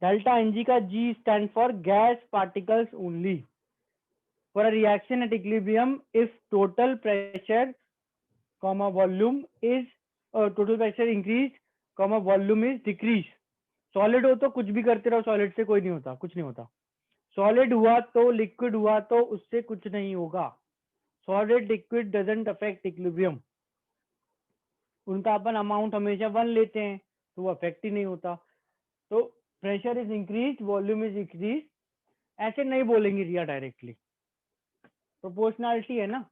डेल्टा Ng का G stand for gas particles only. For a reaction at equilibrium if total pressure comma volume is, total pressure increase comma volume is decrease. Solid हो तो कुछ भी करते रहो, सॉलिड से कोई नहीं होता, कुछ नहीं होता। सॉलिड हुआ तो, लिक्विड हुआ तो उससे कुछ नहीं होगा। Solid liquid doesn't affect equilibrium, उनका अपन अमाउंट हमेशा 1 लेते हैं तो वो अफेक्ट ही नहीं होता। तो pressure is increase, volume is increase, ऐसे नहीं बोलेंगे रिया डायरेक्टली, प्रोपोर्शनैलिटी है ना,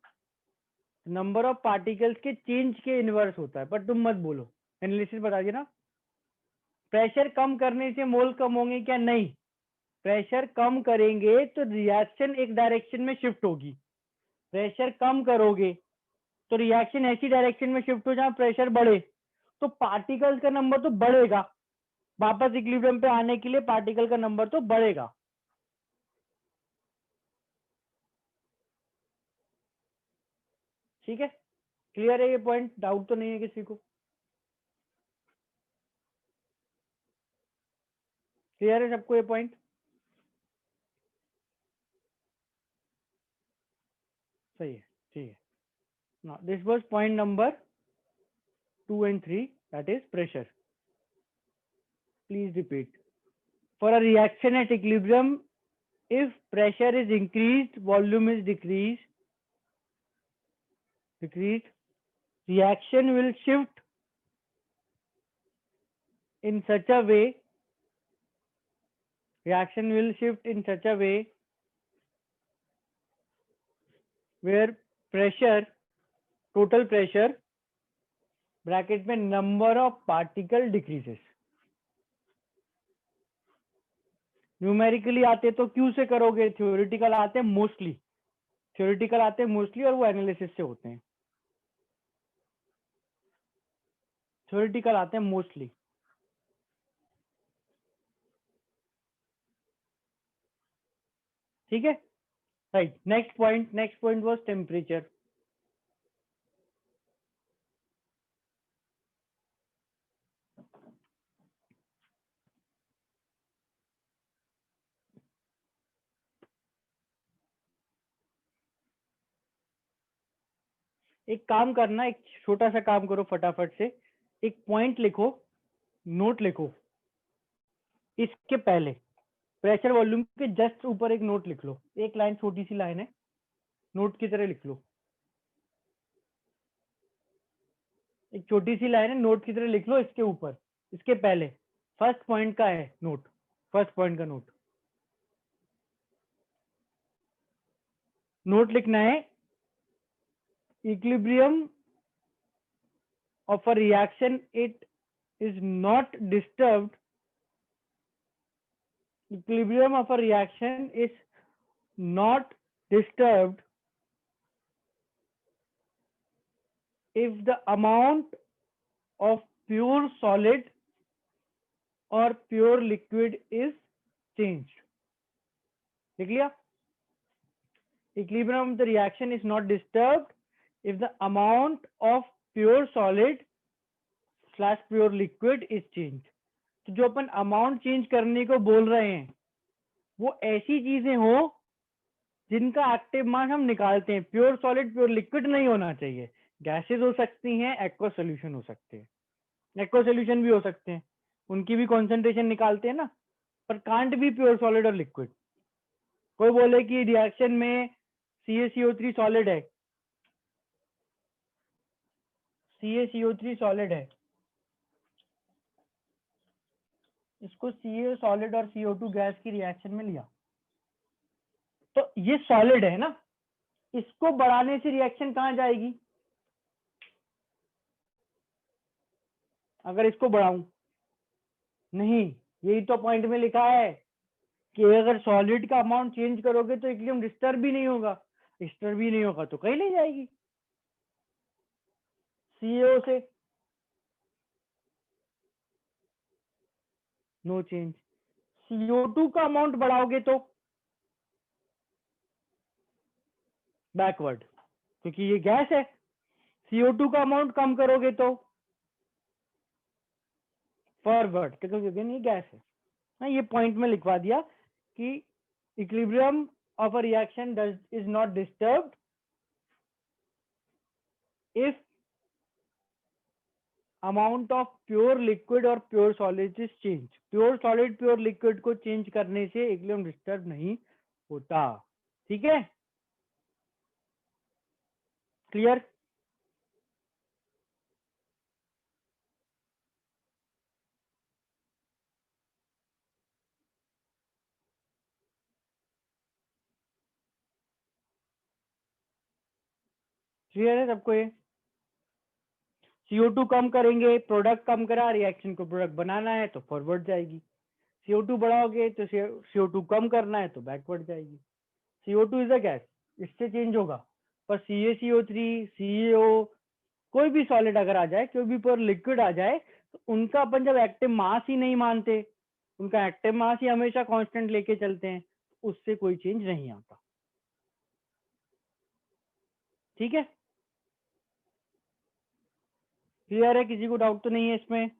नंबर ऑफ पार्टिकल्स के चेंज के इनवर्स होता है। पर तुम मत बोलो, एनालिसिस बता दिया ना। प्रेशर कम करने से मोल कम होंगे क्या? नहीं, प्रेशर कम करेंगे तो रिएक्शन एक डायरेक्शन में शिफ्ट होगी। प्रेशर कम करोगे तो रिएक्शन ऐसी डायरेक्शन में शिफ्ट हो जहां प्रेशर बढ़े, तो पार्टिकल्स का नंबर तो बढ़ेगा, वापस इक्विलिब्रियम पे आने के लिए पार्टिकल का नंबर तो बढ़ेगा। ठीक है, क्लियर है ये पॉइंट? डाउट तो नहीं है किसी को? क्लियर है सबको ये पॉइंट? सही है, ठीक है। Now this was point number 2 and 3, that is pressure. Please repeat. For a reaction at equilibrium, if pressure is increased, volume is decreased, reaction will shift in such a way, where pressure, total pressure bracket में number of particle decreases. Numerically आते तो क्यू से करोगे, थ्योरेटिकल आते मोस्टली, और वो एनालिसिस से होते हैं। थ्योरेटिकल आते हैं मोस्टली। ठीक है, right. Next point was temperature. एक काम करना, एक छोटा सा काम करो फटाफट से, एक पॉइंट लिखो, नोट लिखो, इसके पहले प्रेशर वॉल्यूम के जस्ट ऊपर एक नोट लिख लो, एक लाइन, छोटी सी लाइन है, नोट की तरह लिख लो, एक छोटी सी लाइन है, नोट की तरह लिख लो इसके ऊपर, इसके पहले फर्स्ट पॉइंट का है नोट, फर्स्ट पॉइंट का नोट, नोट लिखना है, equilibrium of a reaction it is not disturbed, equilibrium of a reaction is not disturbed if the amount of pure solid or pure liquid is changed. देख लिया? Equilibrium of the reaction is not disturbed if the amount of pure solid slash pure liquid is changed. तो जो अपन अमाउंट चेंज करने को बोल रहे हैं वो ऐसी चीजें हो जिनका एक्टिव मास हम निकालते हैं, प्योर सॉलिड प्योर लिक्विड नहीं होना चाहिए, गैसेस हो सकती हैं, एक्वा सोल्यूशन हो सकते हैं, एक्वा सोल्यूशन भी हो सकते हैं, उनकी भी कॉन्सेंट्रेशन निकालते हैं ना, पर कांट भी प्योर सॉलिड और लिक्विड। कोई बोले कि रिएक्शन में CaCO3 सॉलिड है, CaCO3 सॉलिड है, इसको Ca सॉलिड और CO2 गैस की रिएक्शन में लिया, तो ये सॉलिड है ना, इसको बढ़ाने से रिएक्शन कहां जाएगी? अगर इसको बढ़ाऊं, नहीं, यही तो पॉइंट में लिखा है कि अगर सॉलिड का अमाउंट चेंज करोगे तो इक्विलिब्रियम डिस्टर्ब भी नहीं होगा, डिस्टर्ब भी नहीं होगा तो कहीं नहीं जाएगी, CO से नो चेंज, CO2 का अमाउंट बढ़ाओगे तो बैकवर्ड, क्योंकि ये गैस है, CO2 का अमाउंट कम करोगे तो फॉरवर्ड, क्योंकि ये गैस है। हाँ, ये पॉइंट में लिखवा दिया कि equilibrium of a reaction is not disturbed if amount of pure liquid और pure solid is change, pure solid pure liquid को चेंज करने से इक्विलिब्रियम डिस्टर्ब नहीं होता। ठीक है, क्लियर? क्लियर है सबको? ये CO2 कम करेंगे, प्रोडक्ट कम करा, रिएक्शन को प्रोडक्ट बनाना है तो फॉरवर्ड जाएगी, CO2 बढ़ाओगे तो CO2 कम करना है तो बैकवर्ड जाएगी। CO2 इज अ गैस, इससे चेंज होगा, पर CaCO3 CO कोई भी सॉलिड अगर आ जाए, कोई भी पर लिक्विड आ जाए, तो उनका अपन जब एक्टिव मास ही नहीं मानते, उनका एक्टिव मास ही हमेशा कांस्टेंट लेके चलते हैं, उससे कोई चेंज नहीं आता। ठीक है, क्लियर है? किसी को डाउट तो नहीं है इसमें?